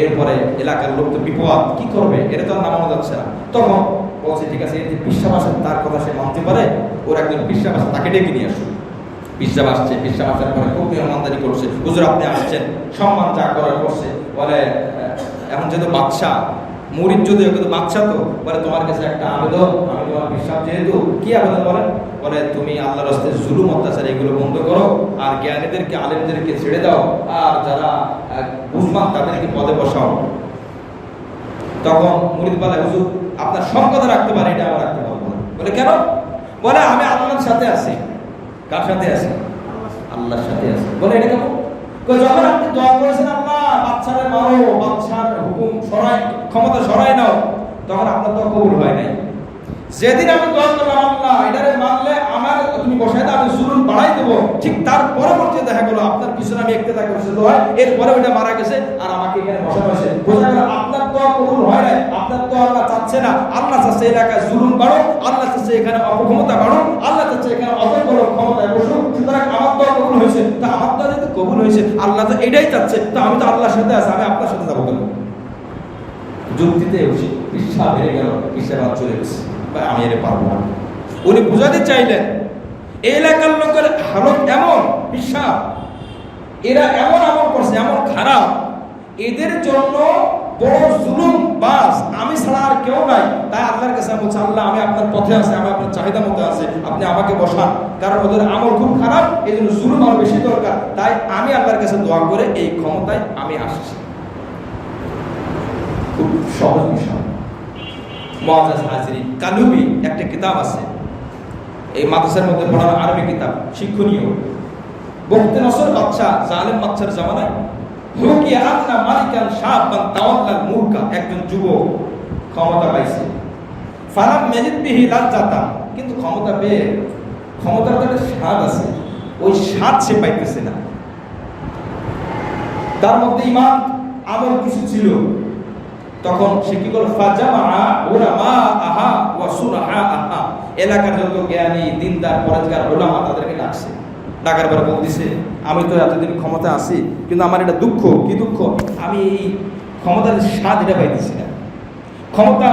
এরপরে এলাকার লোক তো বিপদ, কি করবে, এটা তো আর নামানো যাচ্ছে না। তখন বলছে ঠিক আছে, এতে বিশ্বাস আছে, তার কথা সে মানতে পারে, ওর একজন বিশ্বাস আছে, তাকে ডেকে নিয়ে আসুন। বিশ্বাস আসছে, বিশ্বাস আসার পরে খুব মেহমানদারি করছে, হুজুর আপনি আসছেন, সম্মান যা করার করছে। বলে এখন যেহেতু বাদশা, মুরিদ যদিও কিন্তু বাদশা, তো বলে তোমার কাছে একটা আবেদন, আমি তোমার বিশ্বাস যেহেতু, কি আবেদন বলেন? বলে তুমি আল্লাহর রাস্তায় জুলুম অত্যাচার এগুলো বন্ধ করো, আর জ্ঞানীদেরকে আলেমদেরকে ছেড়ে দাও, আর যারা বুঝমান তাদেরকে পদে বসাও। তখন মুরিদ বলে হুজুর আপনার সব কথা রাখতে পারে, এটা আমার রাখতে পারবো না। বলে কেন? বলে আমি আল্লাহর সাথে আছি। কার সাথে আছি? আল্লাহর সাথে আছি। বলে এটা কেন? যখন আপনি দোয়া করেছেন আল্লাহ বাচ্চারে মারো, বাচ্চার হুকুম সরাই, ক্ষমতা সরাই নাও, তখন আপনার দোয়া কবুল হয় নাই। যেদিন আমি দোয়া করলাম আল্লাহ এটারে মানলে আমার তুমি বসাই দাও, আমি জুলুম বাড়াই দেবো, ঠিক তার পরবর্তীতে দেখা গেলো আপনার পিছনে আমি ইক্তেদা করেছি দোয়া, এরপরে ওইটা মারা গেছে আর আমাকে এখানে বসানো হয়েছে। বোঝা গেল আপনার দোয়া কবুল হয় নাই, আপনার দোয়া আল্লাহ চাচ্ছে না। আল্লাহ চাচ্ছে এলাকায় জুলুম বাড়ো, আল্লাহ চাচ্ছে এখানে অপক্ষমতা বাড়ো, আল্লাহ চাচ্ছে এখানে অপর ক্ষমতায় বসো। সুতরাং আমার দোয়া কবুল হয়েছে, তা আমার দোয়া যেহেতু কবুল হয়েছে, আল্লাহ তো এটাই চাচ্ছে, তা আমি তো আল্লাহর সাথে আছি, আমি আপনার সাথে যাবো কেন? যুক্তিতে বিশ্বাস বেড়ে গেল, বিশ্বাস চলে গেছে, আমি এর পারবো না। উনি বুঝাতে চাইলেন এই এলাকার লোকের হালত এমন, বিশ্বাস এরা এমন আমল করছে, এমন খারাপ, এদের জন্য বড় জুলুম বাস, আমি ছাড়া আর কেউ নাই। তাই আল্লাহর কাছে বলছে, আল্লাহ আমি আপনার পথে আছি, আমি আপনার চাহিদা মতো আছি, আপনি আমাকে বসান। কারণ ওদের আমল খুব খারাপ, এই জন্য জুলুম আরো বেশি দরকার। তাই আমি আল্লাহর কাছে দোয়া করে এই ক্ষমতায় আমি আসছি। খুব সহজ বিষয়। মুআজ্জাজ হাজিরিন, কালুবি একটা কিতাব আছে, এই মাদ্রাসার মধ্যে পড়ানো আরবি কিতাব, শিক্ষণীয়। বখতে নসর বাদশা, জালেম বাদশার জামানায় হুকিয়া আন্না মালিকান শাবান তাওয়াল্লাল মুলকা, একজন যুবক ক্ষমতা পাইছে। ফালাম মেজিদ বিহি লাজ্জাতা, কিন্তু ক্ষমতা পেয়ে ক্ষমতার একটা স্বাদ আছে, ওই স্বাদ সে পাইতেছে না। তার মধ্যে ঈমান আমল কিছু ছিল। তখন সে কি করল, ফাজামা উলামা আহা ওয়া সুরাহা আহা, এলাকার যত জ্ঞানী দিনদার পরেজগার উলামা তাদেরকে ডাকছে। ডাকার পরে বলতেছে, আমি তো এতদিন ক্ষমতা আছি, কিন্তু আমার এটা দুঃখ। কি দুঃখ? আমি এই ক্ষমতার স্বাদ এটা পাইতেছি না। ক্ষমতা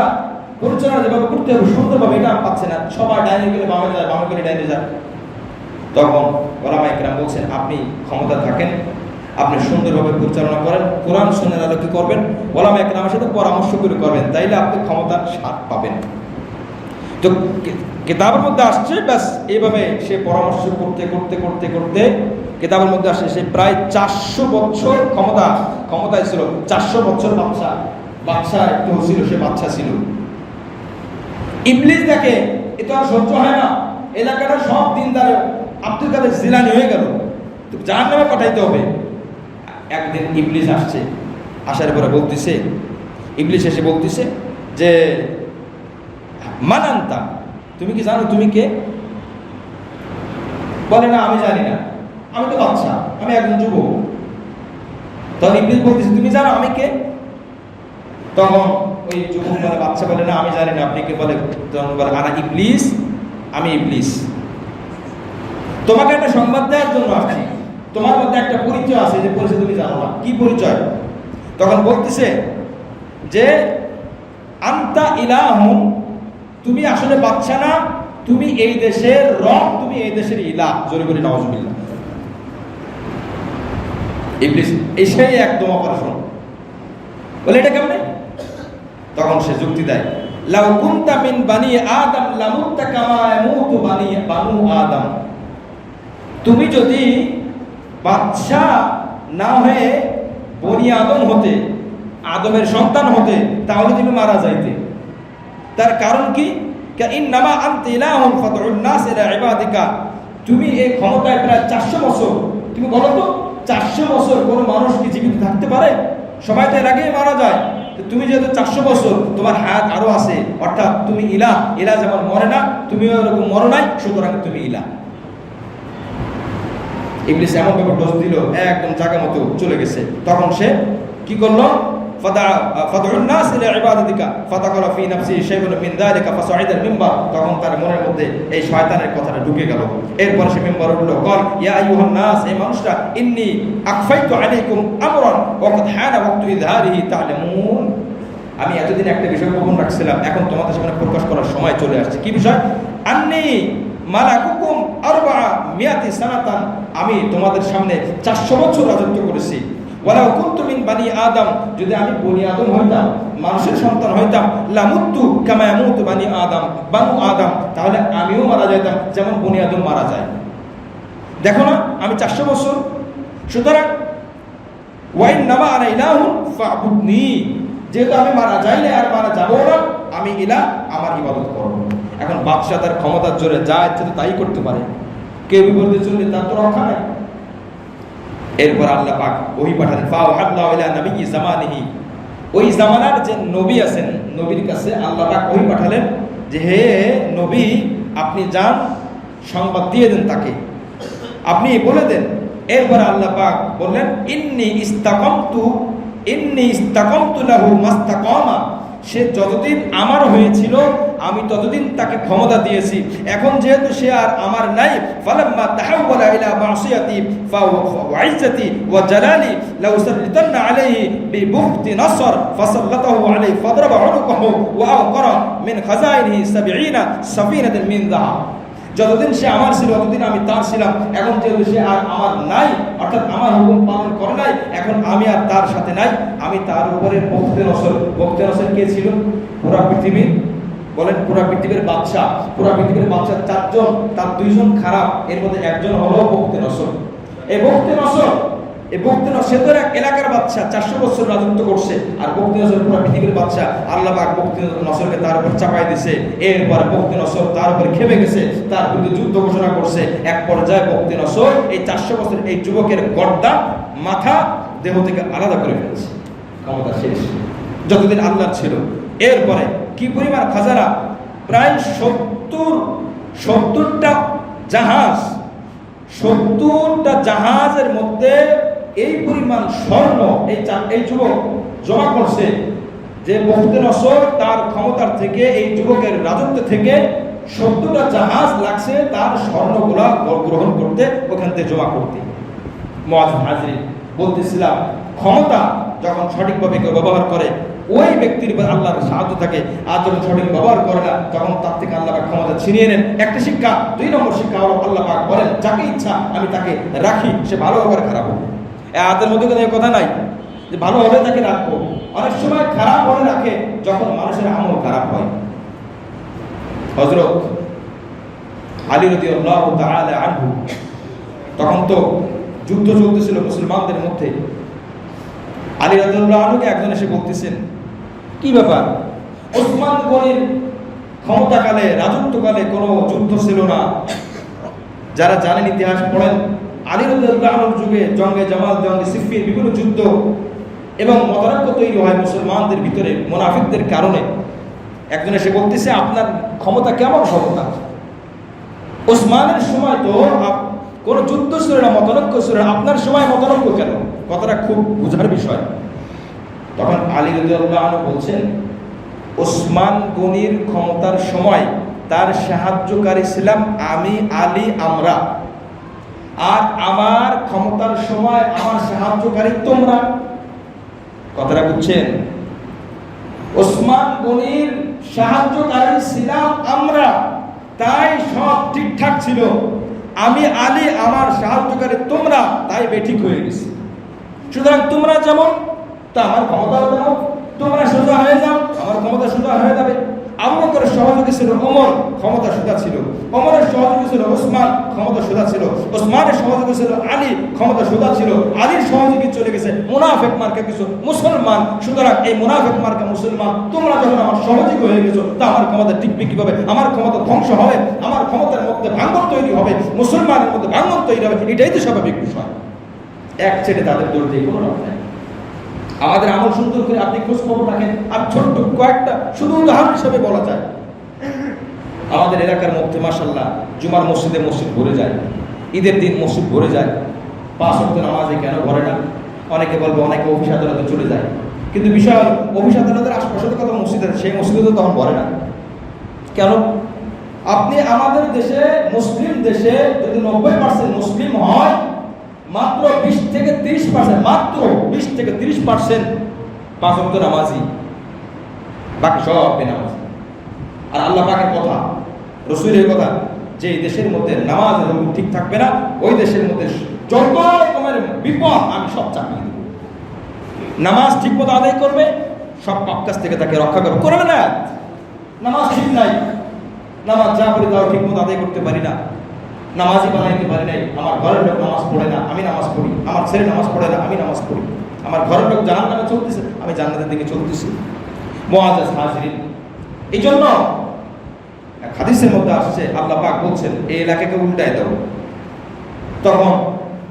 পরিচালনা যেভাবে করতে হবে সুন্দরভাবে, এটা আমি পাচ্ছি না। সবাই ডাইনে গেলে বামে যায়, বামে গেলে ডাইনে যায়। তখন ওলামা ইকরাম বলছেন, আপনি ক্ষমতা থাকেন, আপনি সুন্দরভাবে পরিচালনা করেন, কোরআন সুন্নাহর আলোকে কি করবেন, ওলামা ইকরামের সাথে পরামর্শ করে করবেন, তাইলে আপনি ক্ষমতার স্বাদ পাবেন। তো কিতাবের মধ্যে আসছে, ব্যাস এইভাবে সে পরামর্শ করতে করতে করতে করতে কিতাবের মধ্যে আসে সে প্রায় 400 বছর ক্ষমতায় ছিল। 400 বছর বাদশা একটু ছিল, সে বাদশা ছিল। ইবলিস দেখে এ তো আর সহ্য হয় না, এলাকাটা সব দিনদার আব্দুল কাদের জিলানী হয়ে গেল, তো জাহান্নামে পাঠাইতে হবে। একদিন ইবলিস আসছে, আসার পরে বলতেছে, ইবলিস এসে বলতেছে যে মানান্তা, তুমি কি জানো তুমি কে? বলে না, আমি জানি না, আমি তো বাদশা, আমি একজন যুবক। তখন ইবলিস বলতেছে, তুমি জানো আমি কে? তখন ওই যুবক বলে, বাদশা বলে না, আমি জানি না, আপনি কে? বলে, তখন বলে, আনা ইবলিস, আমি ইবলিস, তোমাকে একটা সংবাদ দেওয়ার জন্য আসছি। তোমার মধ্যে একটা পরিচয় আছে, যে পরিচয় তুমি জানো না। কি পরিচয়? তখন বলতেছে যে আনতা ইলাহুন, তুমি আসলে বাদশা না, তুমি এই দেশের রব, তুমি এই দেশের ইলাহ। জোরে বলি নাউজুবিল্লাহ। ইবলিস এসেই একদম অপারেশন, বলে এটা কেমনে? তখন সে যুক্তি দেয়, লাউ কুনতা মিন বানি আদম লামুতা কামা ইয়ামুতু বানু আদম, তুমি যদি বাদশা না হয়ে বনি আদম হতে, আদমের সন্তান হতে, তাহলে তুমি মারা যাইতে। তার কারণ কি? ইন্নামা আনতা ইলাহুন ফাদউন নাস ইলা ইবাদিকা, তুমি এই ক্ষমতায় প্রায় 400 বছর। তুমি বলো তো, 400 বছর কোনো মানুষ কি জীবিত থাকতে পারে? সবাই তো এর আগেই মারা যায়। তুমি যেহেতু 400 বছর, তোমার হায়াত আরো আছে, অর্থাৎ তুমি ইলাহ। ইলাহ যেমন মরে না, তুমিও এরকম মরো নাই, সুতরাং তুমি ইলাহ। ইবলিস এমন ভাবে ডোজ দিল, একদম জায়গা মতো চলে গেছে। তখন সে কি করলো, ফাদউন নাস ইলা ইবাদাতিকা ফাতাকালা ফি নাফসি শাইউন মিন যালিকা ফাসাইদা আল মিম্বার, তখন তার মনের মধ্যে এই শয়তানের কথাটা ঢুকে গেল। এরপর সে মিম্বার উঠলো, কল ইয়া আইয়ুহান নাস, এই মানুষরা, ইন্নী আখফাইতু আলাইকুম আমরান ওয়া কাদ হানা ওয়াক্তু ইযহারিহি তা'লামুন, আমি এতদিন একটা বিষয় গোপন রাখছিলাম, এখন তোমাদের সামনে প্রকাশ করার সময় চলে আসছে। কি বিষয়? আন্নী মালাকুকুম আরবা'a মিয়াতি সানাতান, আমি তোমাদের সামনে 400 বছর রাজত্ব করেছি। ওয়ালাউ কুনতু মিন বানি আদম, যদি আমি বনি আদম হইতাম, মানুষের সন্তান হইতাম, লামুতু কামা ইয়ামুতু বানি আদম বানু আদম, তাহলে আমিও মারা যেতাম যেমন বনি আদম মারা যায়। দেখো না, আমি 400 বছর। সুতরাং ওয়াইন্নামা আনা ইলাহুন ফা'বুদনি, যেহেতু আমি মারা যাইলে আর মারা যাবো না, আমি ইলাহ, আমার ইবাদত করব। এখন বাদশা তার ক্ষমতার জোরে যা ইচ্ছে তাই করতে পারে, কেউ বিপরীতে চললে তার তো রক্ষা নাই। এরপর আল্লাহ পাক ওহী পাঠালেন, ফাওহাল্লাহু ইলা নবিয়্যি জামানিহি, ওই জামানার যে নবী আছেন, নবীর কাছে আল্লাহ পাক ওহী পাঠালেন যে, হে নবী, আপনি যান, সংবাদ দিয়ে দেন তাকে, আপনি বলে দেন। এরপর আল্লাহ পাক বললেন, ইন্নী ইস্তাকামতু লাহু মাস্তাকামা, সে যতদিন আমার হয়েছিল আমি ততদিন তাকে ক্ষমতা দিয়েছি, এখন যেহেতু সে আর আমার নাই, ফালাম্মা তাহাওয়ালা ইলা মাসিয়াতি ফাওয়াইজ্জাতি ওয়া জালালি লাউ সাল্লাতানা আলাইহি বিবুখতি নাসর ফাসাল্লাতাহু আলাইহি ফাদরাবা উনুকাহু ওয়া আওqara মিন খাজাইনিহি 70 সাফিনাতান মিন যাহাব, যতদিন সে আমার ছিল ততদিন আমি তার ছিলাম, এখন যেহেতু সে আর আমার নাই, অর্থাৎ আমার হুকুম পালন করে নাই, এখন আমি আর তার সাথে নাই, আমি তার উপরে বখতে নসর। বখতে নসর কে ছিল? পুরা পৃথিবীর, বলেন পুরা পৃথিবীর বাদশাহ। পুরা পৃথিবীর বাদশাহ 4 জন, তার 2 জন খারাপ, এর মধ্যে একজন হলো বখতে নসর। এই বখতে নসর সে তো এক এলাকার বাদশা, 400 বছর রাজত্ব করছে। আর বখতে নসর পুরো পৃথিবীর বাদশা। আল্লাহ পাক বখতে নসরকে তার উপর চাপাই দিয়েছে। এরপর বখতে নসর তার উপর খেপে গেছে, তার বিরুদ্ধে যুদ্ধ ঘোষণা করছে। এক পর্যায়ে বখতে নসর এই 400 বছর এই যুবকের গর্দা মাথা দেহ থেকে আলাদা করে ফেলেছে। ক্ষমতা শেষ যতদিন আল্লাহর ছিল। এরপরে কি পরিমাণ খাজানা, প্রায় 70টা জাহাজ, 70টা জাহাজের মধ্যে এই পরিমাণ স্বর্ণ এই যুবক জমা করছে যে বখতে নসর তার ক্ষমতার থেকে, এই যুবকের রাজত্ব থেকে 70টা জাহাজ লাগছে তার স্বর্ণগুলা গ্রহণ করতে, ওখান থেকে জমা করতে। মুআজ্জিজ হাজরিন, বলতেছিলাম ক্ষমতা যখন সঠিকভাবে কেউ ব্যবহার করে ওই ব্যক্তির উপর আল্লাহর সাহায্য থাকে, আর যখন সঠিক ব্যবহার করে না তখন তার থেকে আল্লাহ পাক ক্ষমতা ছিনিয়ে নেন। একটা শিক্ষা। 2 নম্বর শিক্ষা হলো আল্লাহ পাক বলেন যাকে ইচ্ছা আমি তাকে রাখি, সে ভালো হবে খারাপ হবে। হাতের মধ্যে কোনো কথা নাই যে ভালো হবে তাকে রাখবো। অনেক সময় খারাপ হলে রাখে যখন মানুষের আমল খারাপ হয়। হযরত আলী রাদিয়াল্লাহু তাআলা আনহু, তখন তো যুদ্ধ চলতেছিল মুসলমানদের মধ্যে। আলী রাদিয়াল্লাহু আনহুকে একজন এসে বলতেছেন, কি ব্যাপার, ওসমান গনির ক্ষমতাকালে, রাজত্বকালে কোনো যুদ্ধ ছিল না। যারা জানেন, ইতিহাস পড়েন, আলী রাদিয়াল্লাহু আনহুর যুগে জঙ্গে জামাল, জঙ্গে সিফফিন, বিভিন্ন যুদ্ধ এবং মতানৈক্য তৈরি হয় মুসলমানদের ভিতরে মুনাফিকদের কারণে। একজন এসে বলতেছে, আপনার ক্ষমতা কেমন ক্ষমতা? ওসমানের সময় তো কোনো যুদ্ধ ছিল না, মতানৈক্য ছিল না, আপনার সময় মতানৈক্য কেন? কথাটা খুব বুঝার বিষয়। তখন আলী রাদিয়াল্লাহু আনহু বলছেন, ওসমান গনির ক্ষমতার সময় তার সাহায্যকারী ছিলাম আমি, আলী, আমরা। আর আমার ক্ষমতার সময় আমার সাহায্যকারী তোমরা। কথাটা বুঝছেন? ওসমান গনির সাহায্যকারী ছিলাম আমরা, তাই সব ঠিকঠাক ছিল। আমি আলী, আমার সাহায্যকারী তোমরা, তাই বেঠিক হয়ে গেছে। সুতরাং তোমরা যেমন তা আমার ক্ষমতাও তেমন। তোমরা সোজা হয়ে যাও, আমার ক্ষমতা সোজা হয়ে যাবে। আবু বকরের সহযোগী ছিল ওমর, ক্ষমতা সোজা ছিল। ওমরের সহযোগী ছিল ওসমান, ক্ষমতা সোজা ছিল। ওসমানের সহযোগী ছিল আলী, ক্ষমতা সোজা ছিল। আলীর সহযোগী চলে গেছে মুনাফিক মার্কা কিছু মুসলমান। সুতরাং এই মুনাফিক মার্কা মুসলমান তোমরা যখন আমার সহযোগী হয়ে গেছো, তা আমার ক্ষমতা টিকবে কিভাবে? আমার ক্ষমতা ধ্বংস হবে, আমার ক্ষমতার মধ্যে ভাঙন তৈরি হবে, মুসলমানের মধ্যে ভাঙন তৈরি হবে। এটাই তো স্বাভাবিক বিষয়। এক ছেড়ে তাদের দৌড় দিয়ে কোনো লাভ নেই। আমাদের আমল সুন্দর করে আপনি খোঁজ খবর রাখেন। আর ছোট্ট কয়েকটা শুধু উদাহরণ হিসেবে বলা যায়, আমাদের এলাকার মধ্যে মাশাআল্লাহ জুমার মসজিদে মসজিদ ভরে যায়, ঈদের দিন মসজিদ ভরে যায়। 5 ওয়াক্ত নামাজে কেন ভরে না? অনেকে বলবে অনেকে অফিস আদালতে চলে যায়, কিন্তু বিষয় অফিস আদালতের আশপাশে তো কত মসজিদ আছে, সেই মসজিদে তো তখন ভরে না কেন? আপনি আমাদের দেশে, মুসলিম দেশে যদি 90% মুসলিম হয়, মাত্র 20 থেকে 30%, মাত্র 20 থেকে 30% 5 ওয়াক্ত নামাজি, বাকি সব বেনামাজি। আর আল্লাহ পাকের কথা, রাসূলের কথা, যে এই দেশের মধ্যে নামাজের হুকুম ঠিক থাকবে না, ওই দেশের মধ্যে যত রকমের বিপদ আমি সব চাপিয়ে দেব। নামাজ ঠিক মতো আদায় করবে, সব পাপ কাজ থেকে তাকে রক্ষা করবে না। নামাজ ঠিক নাই, নামাজ যা বলি তাও ঠিক মতো আদায় করতে পারি না, নামাজই বানাইতে পারি নাই, আমার ঘরের লোক নামাজ পড়ে না, আমি নামাজ পড়ি, আমার ছেলে নামাজ পড়ে না, আমি নামাজ পড়ি, আমার ঘরের লোক জাহান্নামে চলতেছে, আমি জান্নাতের দিকে চলতেছি। মুআজ্জিজ হাজরিন, এই জন্য হাদিসের মধ্যে আসছে, আল্লাহ পাক বলছেন এই এলাকাকে উল্টায় দাও। তখন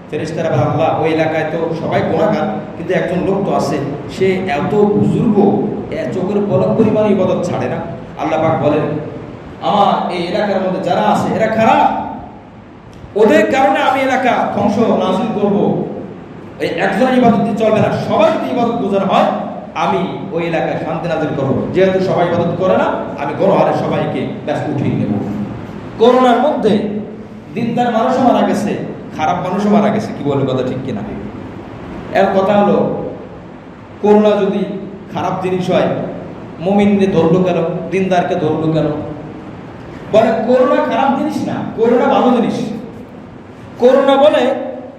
ফেরেশতারা বলে, আল্লাহ ওই এলাকায় তো সবাই গুনাহগার, কিন্তু একজন লোক তো আছে, সে এত বুজুর্গ, চোখের পলক পরিমাণ ইবাদত ছাড়ে না। আল্লাহ পাক বলেন, আমার এই এলাকার মধ্যে যারা আছে এরা খারাপ, ওদের কারণে আমি এলাকা ধ্বংস নাজিল করব। এই একজনের ইবাদত দিয়ে চলবে না, সবাই যদি ইবাদত বোঝানো হয়, আমি ওই এলাকায় শান্তি নাজিল করবো। যেহেতু সবাই ইবাদত করে না, আমি গণহারে সবাইকে ব্যস্ত উঠিয়ে নেব। করোনার মধ্যে দিনদার মানুষও মারা গেছে, খারাপ মানুষও মারা গেছে, কি বলে কথা ঠিক কিনা? এর কথা হলো, করোনা যদি খারাপ জিনিস হয়, মুমিনকে ধরলো কেন, দিনদারকে ধরলো কেন? বলে করোনা খারাপ জিনিস না, করোনা ভালো জিনিস। করোনা বলে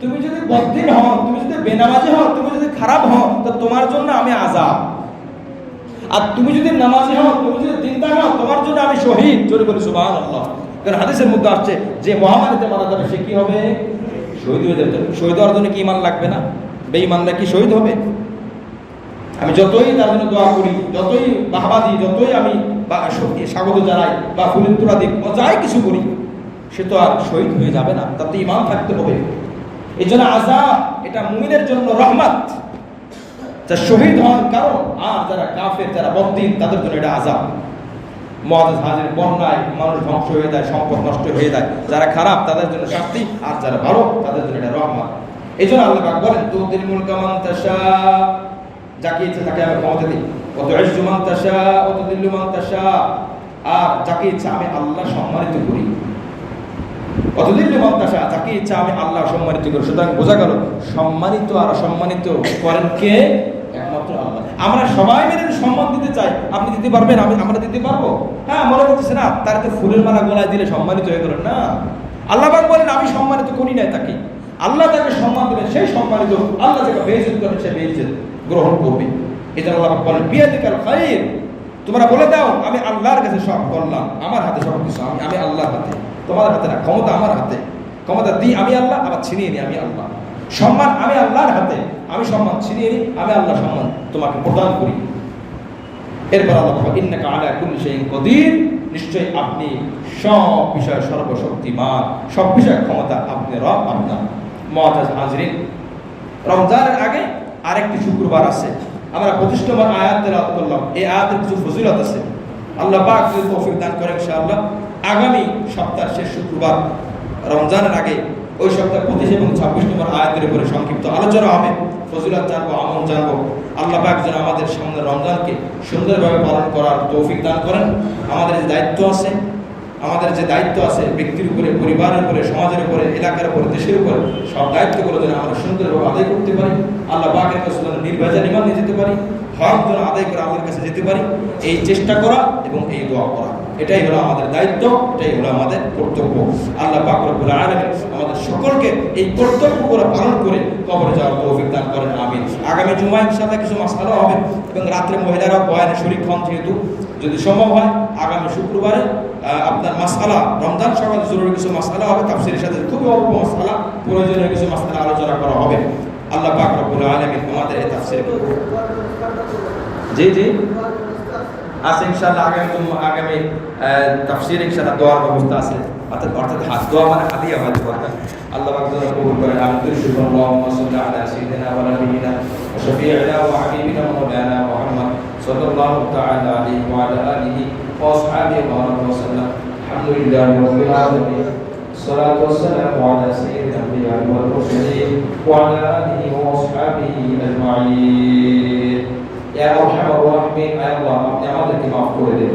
তুমি যদি বদ্দিন হও, তুমি যদি বেনামাজি হও, তুমি যদি খারাপ হও, তো তোমার জন্য আমি আযাব। আর তুমি যদি নামাজি হও, তুমি যদি দিনদার হও, তোমার জন্য আমি শহীদ। জোরে বলি সুবহানাল্লাহ। কারণ হাদিসের মধ্যে আসছে যে মহামারীতে মারা যাবে সে কি হবে? শহীদ হয়ে যাবে। শহীদ হওয়ার জন্য কি ঈমান লাগবে না? বেঈমানরা কি শহীদ হবে? আমি যতই তার জন্য দোয়া করি, যতই বাহবা দিই, যতই আমি স্বাগত জানাই বা ফুলের তোড়া দিই, যাই কিছু করি, সে তো আর শহীদ হয়ে যাবে না, তাতে ঈমান থাকতে হবে। এই জন্য আযাব এটা মুমিনের জন্য রহমত, যা শহীদ হওয়ার কারণ। আর যারা কাফের, যারা বদ্দিন, তাদের জন্য এটা আযাব। মুআজ্জাজ হাজির বন্যায় মানুষ ধ্বংস হয়ে যায়, সম্পদ নষ্ট হয়ে যায়। যারা খারাপ তাদের জন্য শাস্তি, আর যারা ভালো তাদের জন্য এটা রহমত। এই জন্য আল্লাহ পাক বলেন তুতিল মুলকা মান তাশা, যাকে ইচ্ছা তাকে আমি ক্ষমতা দিই। ওয়া তুইজ্জু মান তাশা ওয়া তুযিল্লু মান তাশা, আর যাকে ইচ্ছা আমি আল্লাহ সম্মানিত করি। ওয়া তুযিল্লু মান তাশা, যাকে ইচ্ছা আমি আল্লাহ সম্মানিত করি। সুতরাং বোঝা গেল সম্মানিত আর অসম্মানিত করেন কে? একমাত্র আল্লাহ। আমরা সবাই মিলে সম্মান দিতে চাই, আপনি দিতে পারবেন, আমরা দিতে পারবো? হ্যাঁ, মনে করতেছে না তার তো ফুলের মালা গলায় দিলে সম্মানিত হয়ে গেল না। আল্লাহ পাক বলেন আমি সম্মানিত করি নাই তাকে, আল্লাহ তাকে সম্মান দেবেন, সেই সম্মানিত। আল্লাহ যাকে বেইজ্জত করেন সে বেইজ্জত গ্রহণ করবে। এটা আল্লাহ পাক বলেন বিয়াদিকাল খায়র, তোমরা বলে দাও আমি আল্লাহর কাছে সব করলাম, আমার হাতে সব কিছু, আমি আল্লাহর হাতে, তোমাদের হাতে না। ক্ষমতা আমার হাতে, ক্ষমতা দিই আমি আল্লাহ, আবার ছিনিয়ে নিই আমি আল্লাহ। সম্মান আমি আল্লাহর হাতে, আমি সম্মান ছিনিয়ে নিই, আমি আল্লাহ সম্মান তোমাকে প্রদান করি। এরপর আল্লাহ বলেন ইন্নাকা আলা কুল্লি শাইইন কাদির, নিশ্চয়ই আপনি সব বিষয়ে সর্বশক্তিমান, সব বিষয়ে ক্ষমতা আপনি রব আপনার। মুআজ্জাজ হাজিরিন, রমজানের আগে আরেকটি শুক্রবার আছে, আমরা 25 নম্বর আয়াত তেলাওয়াত করলাম। এই আয়াতের কিছু ফজিলত আছে। আল্লাহ পাক যদি তৌফিক দান করেন ইনশাআল্লাহ আগামী সপ্তাহের শেষ শুক্রবার রমজানের আগে ওই সপ্তাহে 25 এবং 26 নম্বর আয়াতের উপরে সংক্ষিপ্ত আলোচনা হবে। ফজিলত জানবো, আমল জানবো। আল্লাহ পাক যেন আমাদের সামনে রমজানকে সুন্দরভাবে পালন করার তৌফিক দান করেন। আমাদের যে দায়িত্ব আছে ব্যক্তির উপরে, পরিবারের উপরে, সমাজের উপরে, এলাকার উপরে, দেশের উপরে, সব দায়িত্বগুলো যেন আমরা সুন্দরভাবে আদায় করতে পারি। আল্লাহ পাকের কাছে যেন নির্ভেজাল ঈমান নিয়ে যেতে পারি, হক যেন আদায় করে আল্লাহর কাছে যেতে পারি, এই চেষ্টা করা এবং এই দোয়া করা, এটাই হলো আমাদের দায়িত্ব, এটাই হলো আমাদের কর্তব্য। আল্লাহ পাক রব্বুল আলামিন আমাদের সকলকে এই কর্তব্যগুলো পালন করে কবরে যাওয়ার তৌফিক দান করেন, আমিন। আগামী জুমায় ইনশাআল্লাহ কিছু মাসআলা হবে এবং রাত্রে মহিলারা বয়ানে শরীক হন, যেহেতু যদি সম্ভব হয় আগামী শুক্রবারে আপনার মাসআলা, রমজান সকালে জরুরি কিছু মাসআলা হবে, তাফসীরের সাথে খুবই অল্প মাসআলা, প্রয়োজনীয় কিছু মাসআলা আলোচনা করা হবে। আল্লাহ পাক রব্বুল আলামিন আমাদের এই তাফসীর জি আছে ইনশাআল্লাহ। আগামী তাফসীর ইনশাআল্লাহ দোয়ার ব্যবস্থা আছে, অর্থাৎ হাত দোয়া মানে হাদিয়া হয় দোয়া। আল্লাহ পাক যেন কবুল করেন, আমিন। আল্লাহুম্মা সাল্লি আলা সাইয়্যিদিনা ওয়া নাবিয়িনা ওয়া শাফি'িনা ওয়া হাবিবিনা মাওলানা মুহাম্মদ সাল্লাল্লাহু তাআলা আলাইহি ওয়া আলা আলিহি ওয়া আসহাবিহি ওয়া সাল্লাম। আলহামদুলিল্লাহি রাব্বিল আলামিন, الصلاة والسلام على سيد الأنبياء والمرسلين وعلى آله وأصحابه أجمعين। يا أرحم الراحمين, يا الله আপনি আমাদেরকে maaf করে দিন,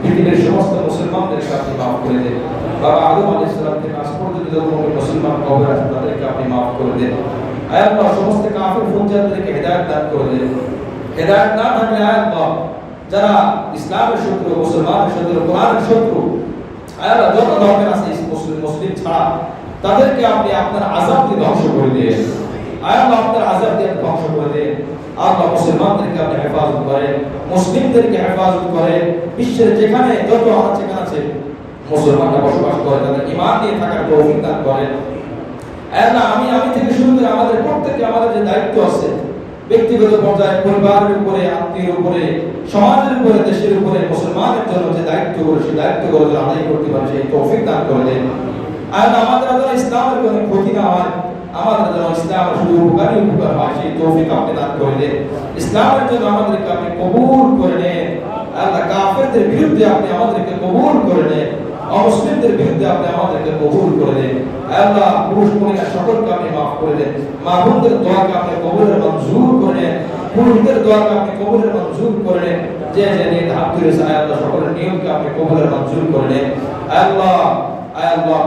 পৃথিবীর সমস্ত মুসলমানদেরকে আপনি maaf করে দিন। বাবা আদম আলাইহিস সালাম থেকে আজ পর্যন্ত যত মুসলমান কবরে আছে তাদেরকে আপনি maaf করে দিন। আয় আল্লাহ সমস্ত কাফির ফুজ্জারদেরকে হেদায়েত দান করে দিন। হেদায়েত না থাকলে আয় আল্লাহ যারা ইসলামের শত্রু, মুসলমানের শত্রু, কোরআনের শত্রু, আয় আল্লাহ যত ধর্মের আছে মুসলিম ছাড়া তাদেরকে আপনি আপনার আযাব দিয়ে ধ্বংস করে দিন। আয় আল্লাহ আপনার আযাব দিয়ে ধ্বংস করে দিন। আল্লাহ মুসলমানদেরকে আপনি হেফাজত করেন, মুসলিমদেরকে হেফাজত করেন। বিশ্বের যেখানে যত আছে মুসলমানরা বসবাস করে তাদের ঈমান নিয়ে থাকার তৌফিক দান করেন। আয় আল্লাহ আমি থেকে শুরু করে আমাদের প্রত্যেককে আমাদের যে দায়িত্ব আছে ব্যক্তিগত পর্যায়ে, পরিবারের উপরে, আত্মীয়ের উপরে, সমাজের উপরে, দেশের উপরে, মুসলমানের জন্য যে দায়িত্বগুলো সেই দায়িত্বগুলো আদায় করতে পারে সেই তৌফিক দান করে দেন। আর আমাদের যেন ইসলামের কোনো ক্ষতি না হয়, আমাদের যেন ইসলামের শুধু উপকার হয় সেই তৌফিক আপনি দান করে দেন। ইসলামের জন্য আমাদেরকে আপনি কবুল করে নেন। আল্লাহ কাফেরদের বিরুদ্ধে আপনি আমাদেরকে কবুল করে নেন, অমুসলিমদের বিরুদ্ধে আপনি আমাদেরকে কবুল করে দেন। আল্লাহ পুরুষ মহিলা সকলকে আপনি মাফ করে দেন। মা বোনদের দোয়াকে আপনি কবুলের মঞ্জুর করে নেন, পুরুষদের দোয়াকে আপনি কবুলের মঞ্জুর করে নেন। যে নিয়ে হাত তুলেছে আল্লাহ সকলের নিয়মকে আপনি কবুলের মঞ্জুর করে নেন। আল্লাহ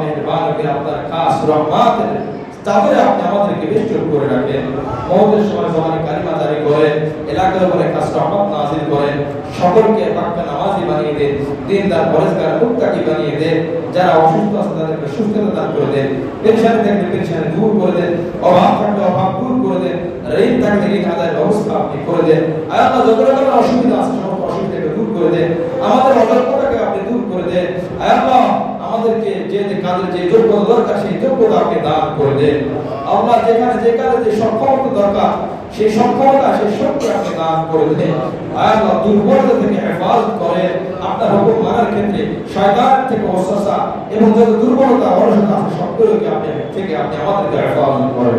মেহেরবান করে আপনার খাস রহমতের চাদরে আপনি আমাদেরকে বেষ্টন করে রাখেন। মওতের সময় জবানে কালিমা জারি করেন, এলাকার উপরে খাস রহমত নাযিল করেন, সকলকে পাক্কা নামাজি বানিয়ে দেন, দিনদার পরেজগার মুত্তাকি বানিয়ে দেন, যারা অসুস্থ আছে তাদেরকে সুস্থতা দান করে দেন, পেরেশানি থাকলে পেরেশানি দূর করে দেন, অভাব থাকলে অভাব দূর করে দেন, ঋণ থাকলে ঋণ আদায়ের ব্যবস্থা আপনি করে দেন। আল্লাহ যত রকমের অসুবিধা আছে সমস্ত অসুবিধাকে দূর করে দেন, আমাদের অযোগ্যতাকে আপনি দূর করে দেন। আল্লাহ আমাদেরকে যে কাজের যে যোগ্যতা দরকার সেই যোগ্যতা আপনি দান করে দেন। আল্লাহ যেখানে যে কাজে যে সক্ষমতা দরকার সেই সক্ষমতা সেই শক্তি আপনি দান করে দেন। আল্লাহ দুর্বলতা থেকে হেফাজত করে, আপনার হুকুম মানার ক্ষেত্রে শয়তান থেকে ওয়াসওয়াসা এবং যত দুর্বলতা অলসতা আছে সবগুলোকে আপনি আমাদেরকে হেফাজত করেন।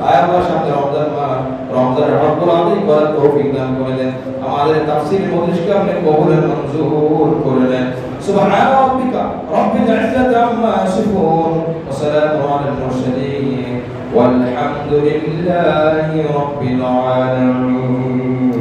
আল্লাহ সামনে রমজান মাস, রমজানের হকগুলো আদায় করার তৌফিক দান করে দেন। আমাদের তাফসীর মজলিসকে আপনি কবুল মঞ্জুর করে নেন। সুবহান রাব্বিকা রাব্বিল ইজ্জাতি আম্মা ইয়াসিফুন ওয়া সালামুন আলাল মুরসালিন ওয়ালহামদুলিল্লাহি রাব্বিল আলামিন।